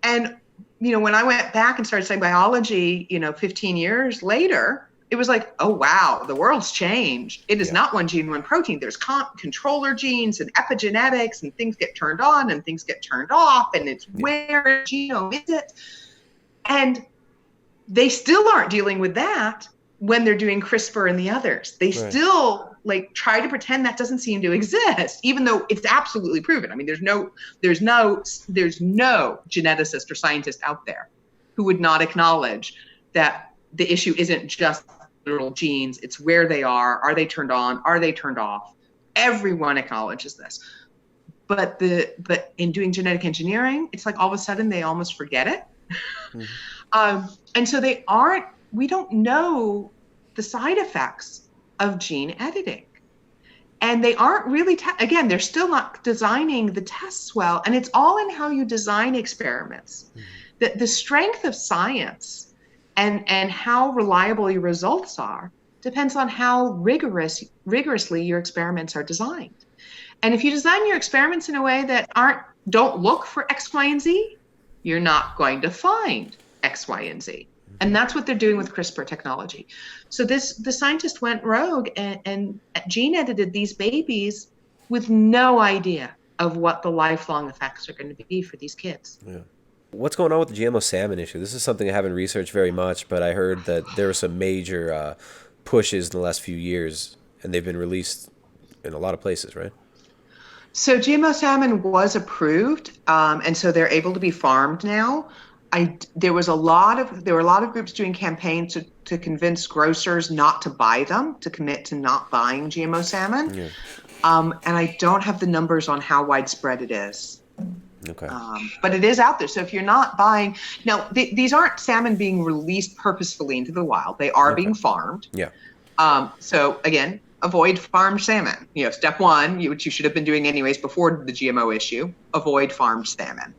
And, when I went back and started studying biology, 15 years later, it was like, oh, wow, the world's changed. It is not one gene, one protein. There's controller genes and epigenetics, and things get turned on and things get turned off, and it's where genome is it. And they still aren't dealing with that when they're doing CRISPR and the others. They still try to pretend that doesn't seem to exist, even though it's absolutely proven. I mean, there's no geneticist or scientist out there who would not acknowledge that the issue isn't just literal genes, it's where they are. Are they turned on? Are they turned off? Everyone acknowledges this. But in doing genetic engineering, it's like all of a sudden they almost forget it. Mm-hmm. And so we don't know the side effects of gene editing. And they aren't really, again, they're still not designing the tests well. And it's all in how you design experiments. Mm-hmm. The strength of science and how reliable your results are depends on how rigorously your experiments are designed. And if you design your experiments in a way that don't look for X, Y, and Z, you're not going to find X, Y, and Z. And that's what they're doing with CRISPR technology. So the scientist went rogue and gene edited these babies with no idea of what the lifelong effects are going to be for these kids.
Yeah. What's going on with the GMO salmon issue? This is something I haven't researched very much, but I heard that there were some major pushes in the last few years, and they've been released in a lot of places, right?
So GMO salmon was approved, and so they're able to be farmed now. There were a lot of groups doing campaigns to convince grocers not to buy them, to commit to not buying GMO salmon. Yeah. And I don't have the numbers on how widespread it is.
Okay.
But it is out there. So if you're not buying, now these aren't salmon being released purposefully into the wild. They are being farmed.
Yeah.
So again, avoid farmed salmon. Step one, which you should have been doing anyways before the GMO issue, avoid farmed salmon.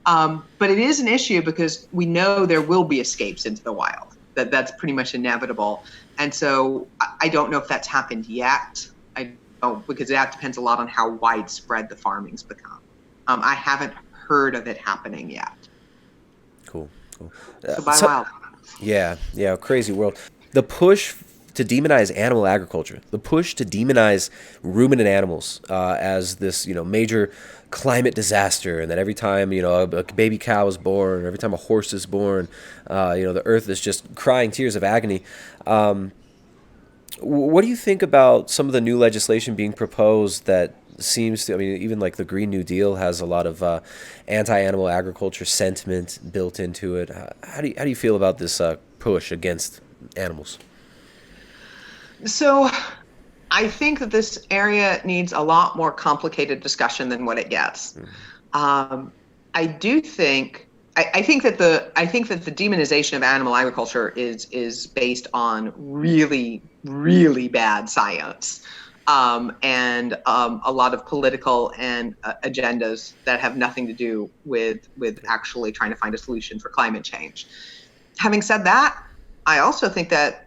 But it is an issue because we know there will be escapes into the wild. That's pretty much inevitable. And so I don't know if that's happened yet. I don't, because that depends a lot on how widespread the farming's become. I haven't heard of it happening yet.
Cool.
So by wild.
Yeah, crazy world. The push to demonize animal agriculture, the push to demonize ruminant animals as this, major climate disaster, and that every time, a baby cow is born, or every time a horse is born, the earth is just crying tears of agony. What do you think about some of the new legislation being proposed that seems to, I mean, even like the Green New Deal has a lot of anti-animal agriculture sentiment built into it. How do you feel about this push against animals?
So I think that this area needs a lot more complicated discussion than what it gets. I do think I think that the demonization of animal agriculture is based on really, really bad science, and a lot of political and agendas that have nothing to do with actually trying to find a solution for climate change. Having said that, I also think that,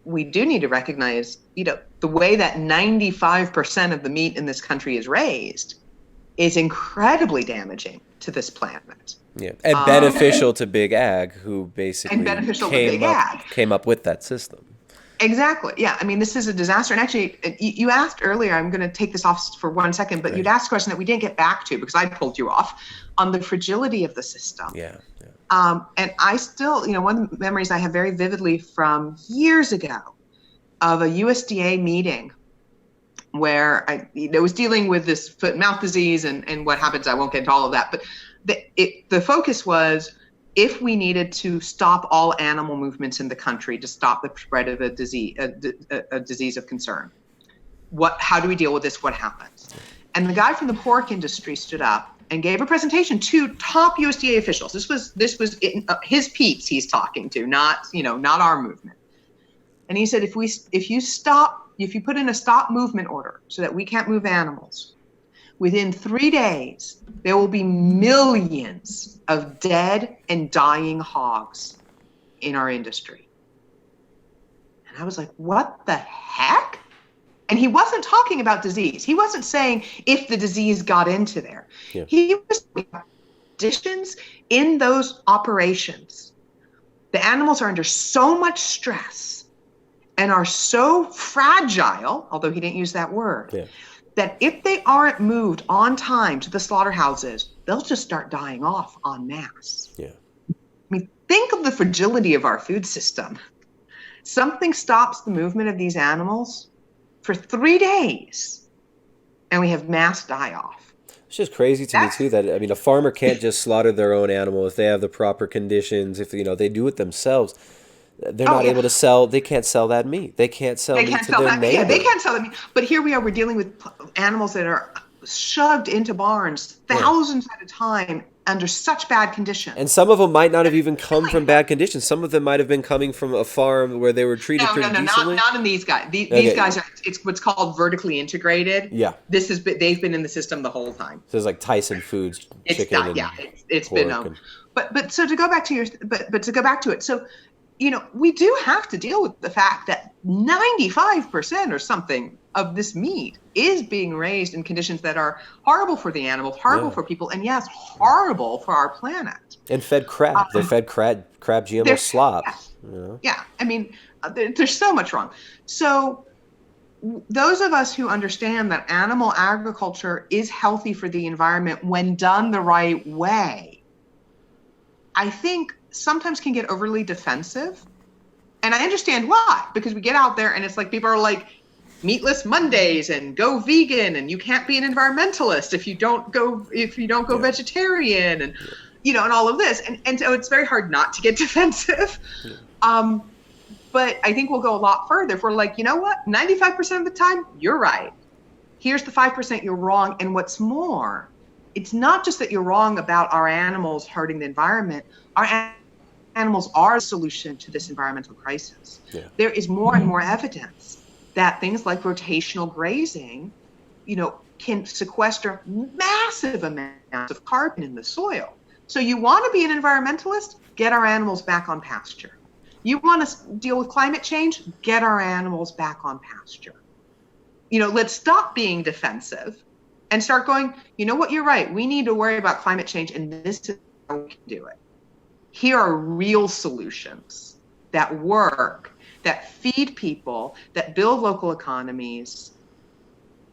we do need to recognize, the way that 95% of the meat in this country is raised is incredibly damaging to this planet.
Yeah, and beneficial to Big Ag, who basically came up with that system.
Exactly. Yeah. I mean, this is a disaster. And actually, you asked earlier, I'm going to take this off for 1 second, but You'd asked a question that we didn't get back to because I pulled you off on the fragility of the system.
Yeah.
And I still, one of the memories I have very vividly from years ago of a USDA meeting where I was dealing with this foot and mouth disease and what happens. I won't get into all of that, but the focus was if we needed to stop all animal movements in the country to stop the spread of a disease of concern. How do we deal with this? What happens? And the guy from the pork industry stood up and gave a presentation to top USDA officials. This was his peeps he's talking to, not our movement. And he said, if you put in a stop movement order so that we can't move animals, within 3 days, there will be millions of dead and dying hogs in our industry. And I was like, what the heck? And he wasn't talking about disease. He wasn't saying if the disease got into there. Yeah. He was talking about conditions in those operations. The animals are under so much stress and are so fragile, although he didn't use that word, that if they aren't moved on time to the slaughterhouses, they'll just start dying off en masse.
Yeah.
I mean, think of the fragility of our food system. Something stops the movement of these animals for 3 days, and we have mass die-off.
It's just crazy to me, too, that, a farmer can't just slaughter their own animal if they have the proper conditions, if, they do it themselves. They're not able to sell. They can't sell that meat. They can't sell meat to their neighbor.
Yeah, they can't sell that meat. But here we are. We're dealing with animals that are shoved into barns thousands at a time under such bad conditions.
And some of them might not have even come from bad conditions. Some of them might have been coming from a farm where they were treated pretty decently.
Not in these guys. These guys it's what's called vertically integrated.
Yeah.
They've been in the system the whole time.
So it's like Tyson Foods chicken.
It's been known. But so to go back to it. So, we do have to deal with the fact that 95% or something of this meat is being raised in conditions that are horrible for the animals, horrible for people, and yes, horrible for our planet.
And fed crab. They're fed crab GMO slop.
Yeah. I mean, there's so much wrong. So those of us who understand that animal agriculture is healthy for the environment when done the right way, I think sometimes can get overly defensive. And I understand why, because we get out there and it's like people are like meatless Mondays and go vegan and you can't be an environmentalist if you don't go vegetarian and and all of this. And so it's very hard not to get defensive. But I think we'll go a lot further if we're like, 95% of the time you're right. Here's the 5% you're wrong. And what's more, it's not just that you're wrong about our animals hurting the environment. Our animals are a solution to this environmental crisis. Yeah. There is more and more evidence that things like rotational grazing, can sequester massive amounts of carbon in the soil. So you want to be an environmentalist? Get our animals back on pasture. You want to deal with climate change? Get our animals back on pasture. Let's stop being defensive and start going, what, you're right. We need to worry about climate change, and this is how we can do it. Here are real solutions that work, that feed people, that build local economies,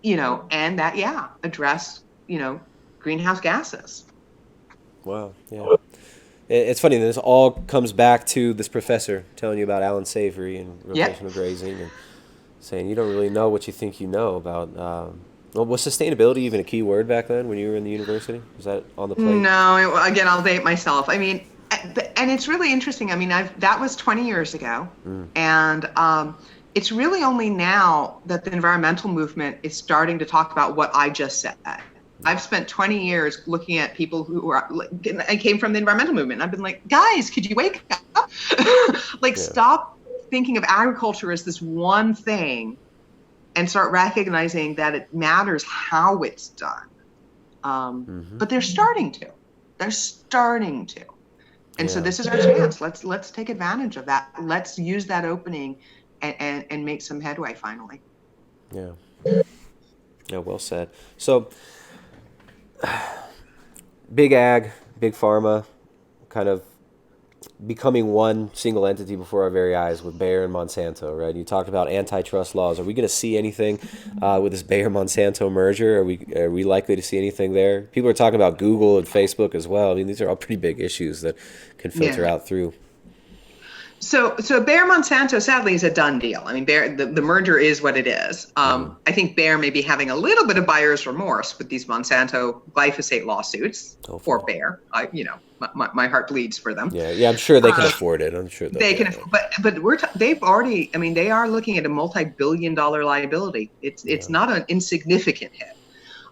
and that, address, greenhouse gases.
Wow. Yeah. It's funny that this all comes back to this professor telling you about Alan Savory and rotational grazing and saying you don't really know what you think you know about Well, was sustainability even a key word back then when you were in the university? Was that on the plate?
No, again, I'll date myself. I mean, and it's really interesting. I mean, that was 20 years ago, and it's really only now that the environmental movement is starting to talk about what I just said. I've spent 20 years looking at people who are, I came from the environmental movement. And I've been like, guys, could you wake up? Stop thinking of agriculture as this one thing and start recognizing that it matters how it's done. But they're starting to. And so this is our chance. Let's take advantage of that. Let's use that opening and make some headway finally.
Yeah. Yeah, well said. So big ag, big pharma, kind of becoming one single entity before our very eyes with Bayer and Monsanto, right? You talked about antitrust laws. Are we going to see anything with this Bayer-Monsanto merger? Are we likely to see anything there? People are talking about Google and Facebook as well. I mean, these are all pretty big issues that can filter out through.
So Bayer Monsanto sadly is a done deal. I mean, Bayer, the merger is what it is. I think Bayer may be having a little bit of buyer's remorse with these Monsanto glyphosate lawsuits for Bayer. My heart bleeds for them.
Yeah, I'm sure they can afford it. I'm sure
they can. But they've already. I mean, they are looking at a multi-billion-dollar liability. It's not an insignificant hit.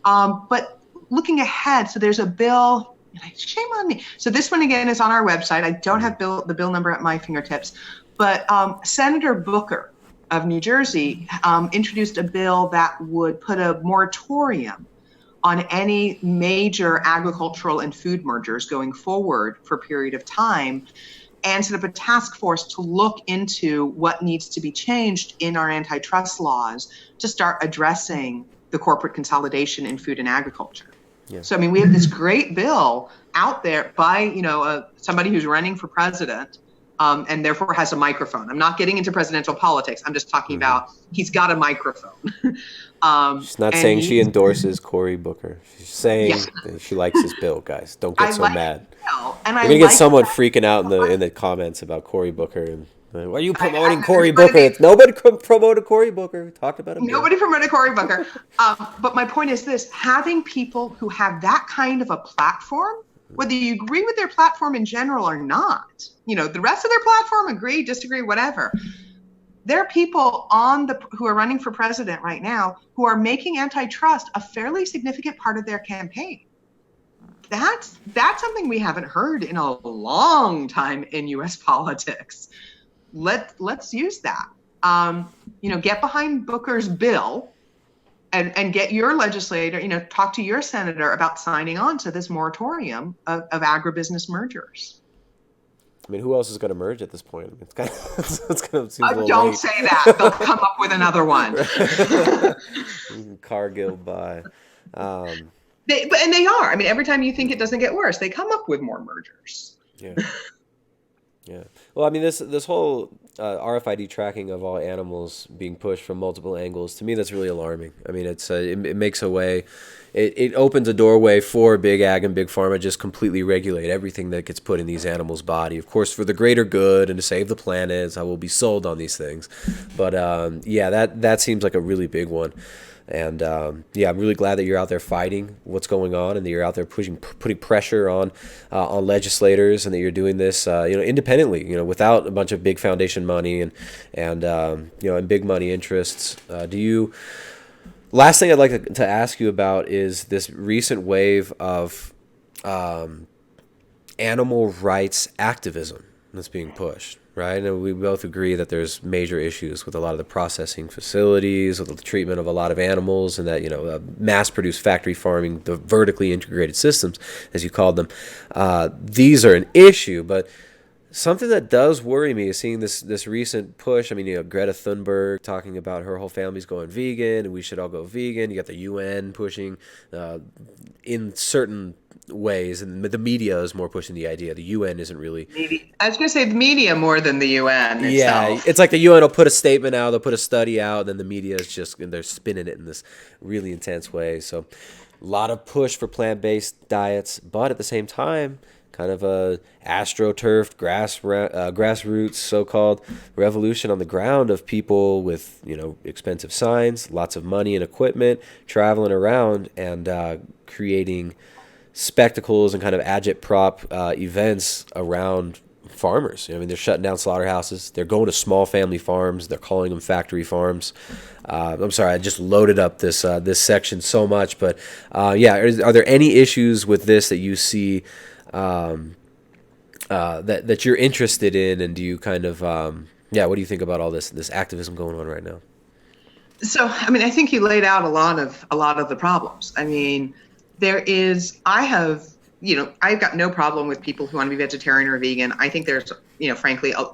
But looking ahead, so there's a bill. Shame on me. So this one again is on our website. I don't have the bill number at my fingertips, but Senator Booker of New Jersey introduced a bill that would put a moratorium on any major agricultural and food mergers going forward for a period of time, and set up a task force to look into what needs to be changed in our antitrust laws to start addressing the corporate consolidation in food and agriculture. Yeah. So, I mean, we have this great bill out there by, somebody who's running for president and therefore has a microphone. I'm not getting into presidential politics. I'm just talking about he's got a microphone.
She's not saying she endorses Cory Booker. She's saying that she likes his bill, guys. Don't get so mad. You're going to get someone freaking out in the comments about Cory Booker and why are you promoting Cory Booker? Nobody promoted Cory Booker. We talked about it.
Nobody promoted Cory Booker. But my point is this: having people who have that kind of a platform, whether you agree with their platform in general or not, the rest of their platform, agree, disagree, whatever. There are people who are running for president right now who are making antitrust a fairly significant part of their campaign. That's something we haven't heard in a long time in U.S. politics. Let's use that. Get behind Booker's bill and get your legislator, talk to your senator about signing on to this moratorium of agribusiness mergers.
I mean, who else is going to merge at this point? It's kind of seems a little
don't
late.
Say that. They'll come up with another one.
Cargill by.
They are. I mean, every time you think it doesn't get worse, they come up with more mergers.
Yeah. Yeah. Well, I mean, this whole RFID tracking of all animals being pushed from multiple angles, to me, that's really alarming. I mean, it makes a way, it opens a doorway for big ag and big pharma just completely regulate everything that gets put in these animals' body. Of course, for the greater good and to save the planet, I will be sold on these things. But that seems like a really big one. And I'm really glad that you're out there fighting what's going on, and that you're out there putting pressure on legislators, and that you're doing this independently, without a bunch of big foundation money and big money interests. Last thing I'd like to ask you about is this recent wave of animal rights activism that's being pushed. Right, and we both agree that there's major issues with a lot of the processing facilities, with the treatment of a lot of animals, and that mass-produced factory farming, the vertically integrated systems, as you called them. These are an issue, but something that does worry me is seeing this recent push. I mean, Greta Thunberg talking about her whole family's going vegan, and we should all go vegan. You got the UN pushing in certain ways, and the media is more pushing the idea. The UN isn't really.
I was going to say the media more than the UN itself.
Yeah, it's like the UN will put a statement out, they'll put a study out, and then the media is they're spinning it in this really intense way. So a lot of push for plant-based diets, but at the same time, kind of a astroturfed grassroots so-called revolution on the ground of people with, expensive signs, lots of money and equipment, traveling around and creating spectacles and kind of agitprop events around farmers. They're shutting down slaughterhouses. They're going to small family farms. They're calling them factory farms. I'm sorry, I just loaded up this section so much, but are there any issues with this that you see that you're interested in, and do you kind of what do you think about all this activism going on right now?
So, I think you laid out a lot of the problems. I've got no problem with people who want to be vegetarian or vegan. I think there's, frankly, a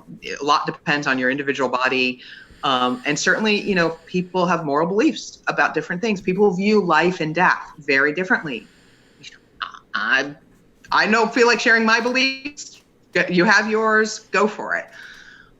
lot depends on your individual body. And certainly, people have moral beliefs about different things. People view life and death very differently. I don't feel like sharing my beliefs. You have yours, go for it.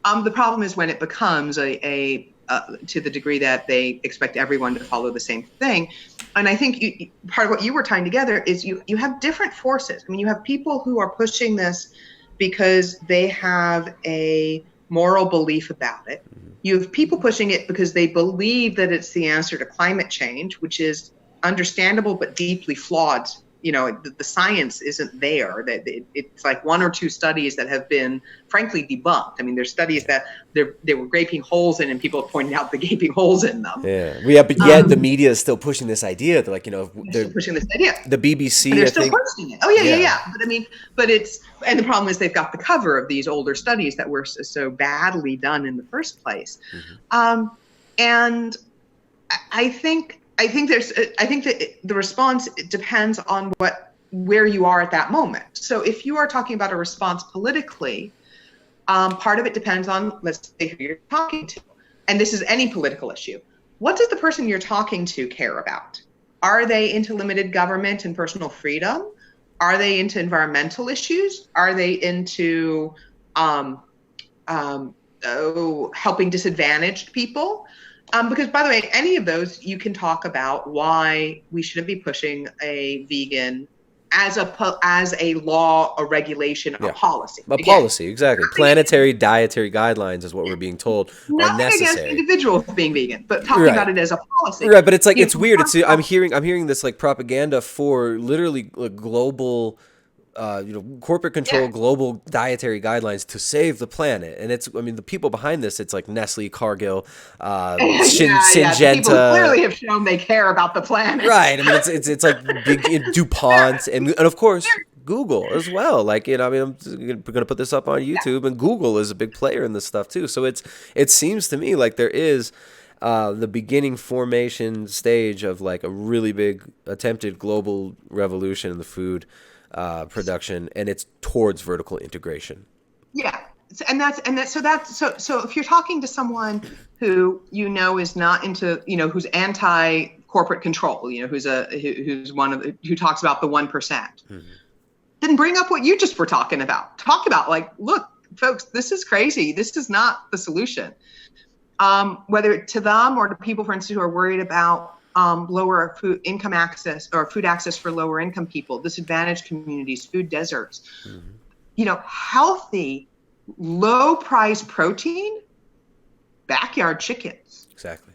The problem is when it becomes to the degree that they expect everyone to follow the same thing. And I think part of what you were tying together is you have different forces. You have people who are pushing this because they have a moral belief about it. You have people pushing it because they believe that it's the answer to climate change, which is understandable but deeply flawed. The science isn't there. It's like one or two studies that have been, frankly, debunked. There's studies that they were gaping holes in, and people have pointed out the gaping holes in them.
Yeah, but yet the media is still pushing this idea. They're like, they're
still pushing this idea.
The BBC,
and they're still pushing it. Oh yeah. But and the problem is they've got the cover of these older studies that were so badly done in the first place. Mm-hmm. And I think that the response depends on where you are at that moment. So if you are talking about a response politically, part of it depends on, let's say, who you're talking to. And this is any political issue. What does the person you're talking to care about? Are they into limited government and personal freedom? Are they into environmental issues? Are they into helping disadvantaged people? Because, by the way, any of those, you can talk about why we shouldn't be pushing a vegan as a law, a regulation, a policy.
Policy, exactly. Planetary dietary guidelines is what we're being told are necessary.
Against individuals being vegan, but talking about it as a policy.
Right, but it's like, it's weird. I'm hearing this like propaganda for literally global corporate control, global dietary guidelines to save the planet. And it's, the people behind this, it's like Nestle, Cargill, Syngenta.
People clearly have shown they care about the planet.
Right. It's like big DuPont and of course Google as well. Like, I'm going to put this up on YouTube, and Google is a big player in this stuff too. So it seems to me like there is the beginning formation stage of like a really big attempted global revolution in the food production, and it's towards vertical integration.
Yeah. So if you're talking to someone who is not into, who's anti-corporate control, who talks about the 1%, then bring up what you just were talking about. Talk about like, look, folks, this is crazy. This is not the solution. Whether to them or to people, for instance, who are worried about lower food income access or food access for lower income people, disadvantaged communities, food deserts, healthy, low price protein, backyard chickens.
Exactly.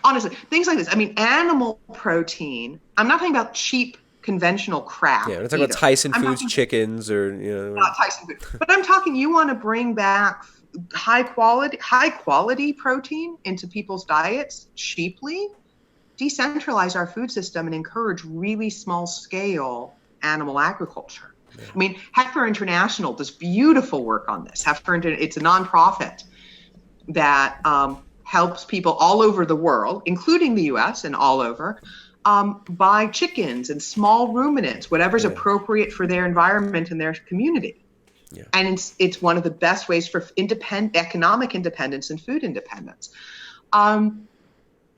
Honestly, things like this. Animal protein, I'm not talking about cheap conventional crap.
Yeah, we're not talking about Tyson Foods chickens or,
Not Tyson Foods. But I'm talking, you want to bring back high quality protein into people's diets cheaply. Decentralize our food system and encourage really small scale animal agriculture. Yeah. Heifer International does beautiful work on this. It's a nonprofit that helps people all over the world, including the US and all over, buy chickens and small ruminants, whatever's appropriate for their environment and their community. Yeah. And it's one of the best ways for economic independence and food independence.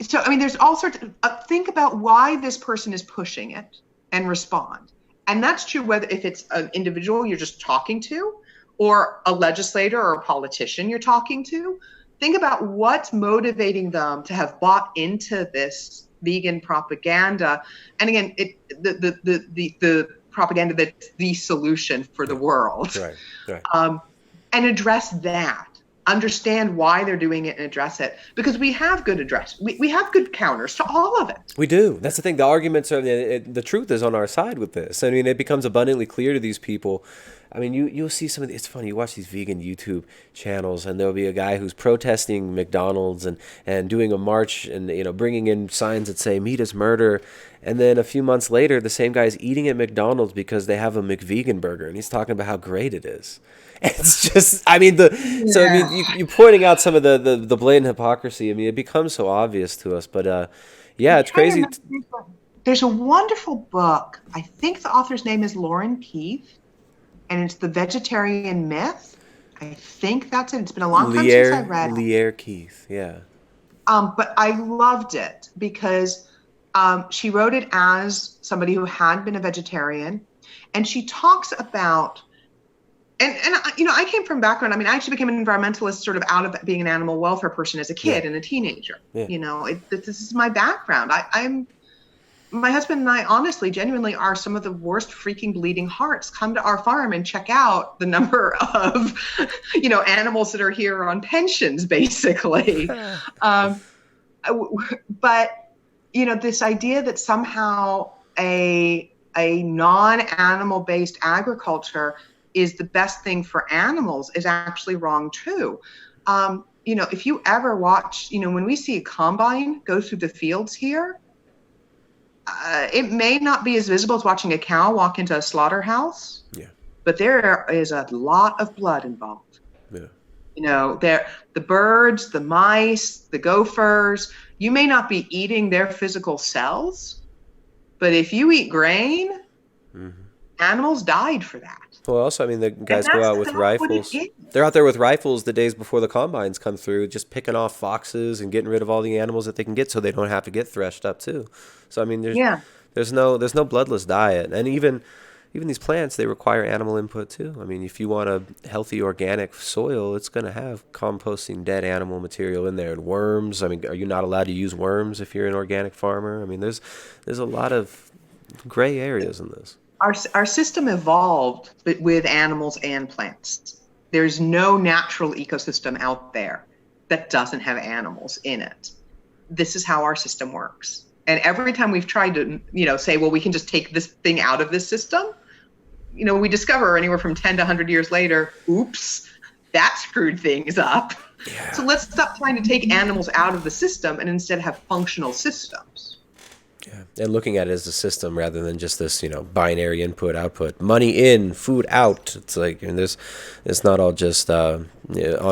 So, there's all sorts of, think about why this person is pushing it and respond. And that's true whether if it's an individual you're just talking to or a legislator or a politician you're talking to. Think about what's motivating them to have bought into this vegan propaganda. And again, the propaganda that's the solution for the world.
Right, right.
And address that. Understand why they're doing it and address it, because we have good we have good counters to all of it.
We do. That's the thing. The arguments are the truth is on our side with this. I mean, it becomes abundantly clear to these people. I mean, you'll see some of the, it's funny, you watch these vegan YouTube channels and there'll be a guy who's protesting McDonald's and doing a march and, bringing in signs that say meat is murder. And then a few months later, the same guy's eating at McDonald's because they have a McVegan burger and he's talking about how great it is. It's just, you're pointing out some of the blatant hypocrisy. I mean, it becomes so obvious to us, but it's crazy.
There's a wonderful book. I think the author's name is Lauren Keith, and it's The Vegetarian Myth. I think that's it. It's been a long time since I read it.
Lear Keith, yeah.
But I loved it because she wrote it as somebody who had been a vegetarian, and she talks about, and I came from background. I mean, I actually became an environmentalist sort of out of being an animal welfare person as a kid and a teenager. Yeah. This is my background. My husband and I honestly, genuinely are some of the worst freaking bleeding hearts. Come to our farm and check out the number of, animals that are here on pensions, basically. But, this idea that somehow a non-animal based agriculture is the best thing for animals is actually wrong too. If you ever watch, when we see a combine go through the fields here, it may not be as visible as watching a cow walk into a slaughterhouse, but there is a lot of blood involved. The birds, the mice, the gophers, you may not be eating their physical cells, but if you eat grain, animals died for that.
Well, also, I mean, the guys go out with rifles. They're out there with rifles the days before the combines come through, just picking off foxes and getting rid of all the animals that they can get so they don't have to get threshed up too. So, I mean, there's no bloodless diet. And even these plants, they require animal input too. I mean, if you want a healthy organic soil, it's going to have composting dead animal material in there and worms. I mean, are you not allowed to use worms if you're an organic farmer? I mean, there's a lot of gray areas in this.
Our system evolved with animals and plants. There's no natural ecosystem out there that doesn't have animals in it. This is how our system works. And every time we've tried to, say, well, we can just take this thing out of this system, we discover anywhere from 10 to 100 years later, oops, that screwed things up. Yeah. So let's stop trying to take animals out of the system and instead have functional systems.
Yeah, and looking at it as a system rather than just this, binary input, output, money in, food out. It's like, and it's not all just on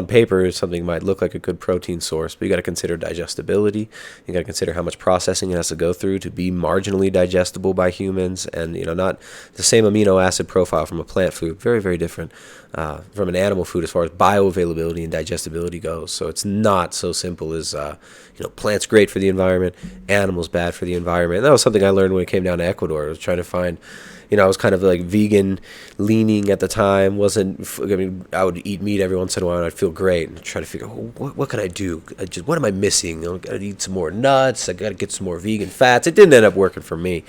paper. Something might look like a good protein source, but you got to consider digestibility. You got to consider how much processing it has to go through to be marginally digestible by humans, and not the same amino acid profile from a plant food. Very, very different from an animal food as far as bioavailability and digestibility goes. So it's not so simple as plants great for the environment, animals bad for the environment. And that was something I learned when it came down to Ecuador. I was trying to find, I was kind of like vegan leaning at the time. I would eat meat every once in a while and I'd feel great and try to figure out what can I do? What am I missing? I got to eat some more nuts. I got to get some more vegan fats. It didn't end up working for me.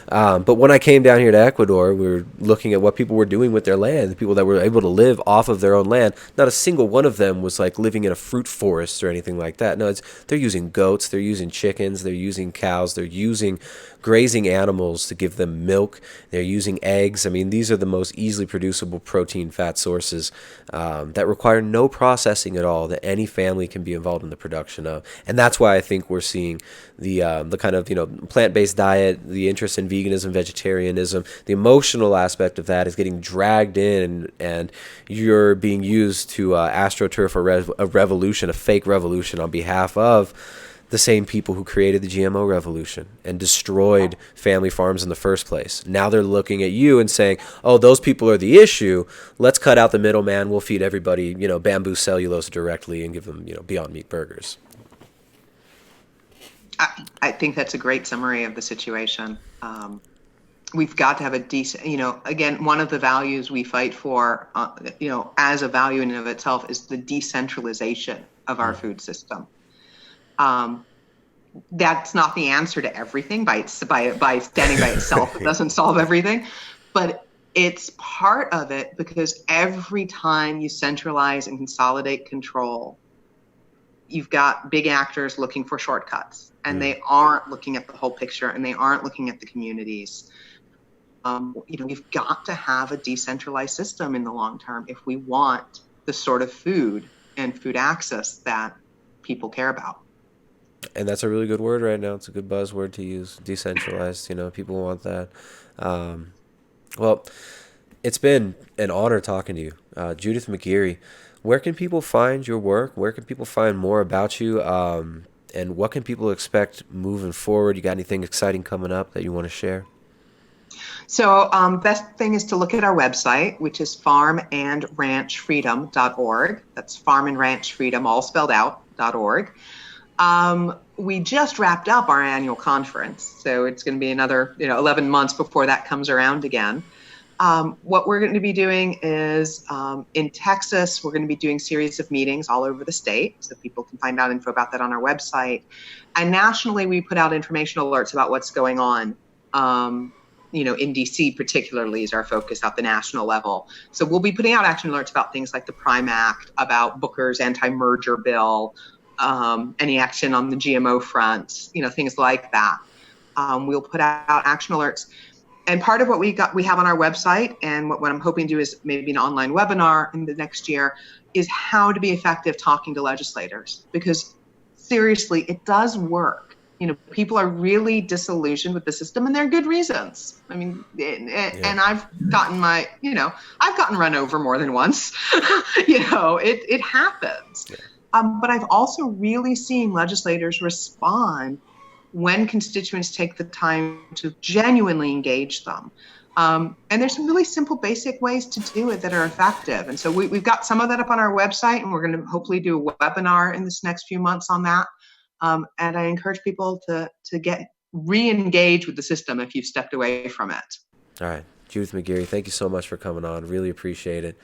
But when I came down here to Ecuador, we were looking at what people were doing with their land, the people that were able to live off of their own land. Not a single one of them was like living in a fruit forest or anything like that. No, they're using goats, they're using chickens, they're using cows, they're using grazing animals to give them milk. They're using eggs. I mean, these are the most easily producible protein fat sources that require no processing at all that any family can be involved in the production of. And that's why I think we're seeing the kind of plant-based diet, the interest in veganism, vegetarianism, the emotional aspect of that is getting dragged in, and you're being used to astroturf a revolution, a fake revolution on behalf of the same people who created the GMO revolution and destroyed family farms in the first place. Now they're looking at you and saying, oh, those people are the issue. Let's cut out the middleman. We'll feed everybody, bamboo cellulose directly and give them, Beyond Meat burgers.
I think that's a great summary of the situation. We've got to have a decent, again, one of the values we fight for, as a value in and of itself is the decentralization of our food system. That's not the answer to everything by standing by itself. It doesn't solve everything, but it's part of it because every time you centralize and consolidate control, you've got big actors looking for shortcuts, and they aren't looking at the whole picture, and they aren't looking at the communities. We've got to have a decentralized system in the long term if we want the sort of food and food access that people care about.
And that's a really good word right now. It's a good buzzword to use. Decentralized. People want that. Well, it's been an honor talking to you, Judith McGeary. Where can people find your work? Where can people find more about you? And what can people expect moving forward? You got anything exciting coming up that you want to share?
So best thing is to look at our website, which is farmandranchfreedom.org. That's farm and ranch freedom, all spelled out, .org. We just wrapped up our annual conference, so it's going to be another 11 months before that comes around again. What we're going to be doing is in Texas, we're going to be doing series of meetings all over the state, so people can find out info about that on our website. And nationally, we put out information alerts about what's going on. In DC particularly is our focus at the national level. So we'll be putting out action alerts about things like the Prime Act, about Booker's anti-merger bill, any action on the GMO front, things like that. We'll put out action alerts. And part of what we have on our website, and what I'm hoping to do is maybe an online webinar in the next year, is how to be effective talking to legislators. Because seriously, it does work. People are really disillusioned with the system, and there are good reasons. I mean, and I've gotten I've gotten run over more than once. It happens. Yeah. But I've also really seen legislators respond when constituents take the time to genuinely engage them. And there's some really simple, basic ways to do it that are effective. And so we've got some of that up on our website, and we're going to hopefully do a webinar in this next few months on that. And I encourage people to get re-engaged with the system if you've stepped away from it.
All right. Judith McGeary, thank you so much for coming on. Really appreciate it.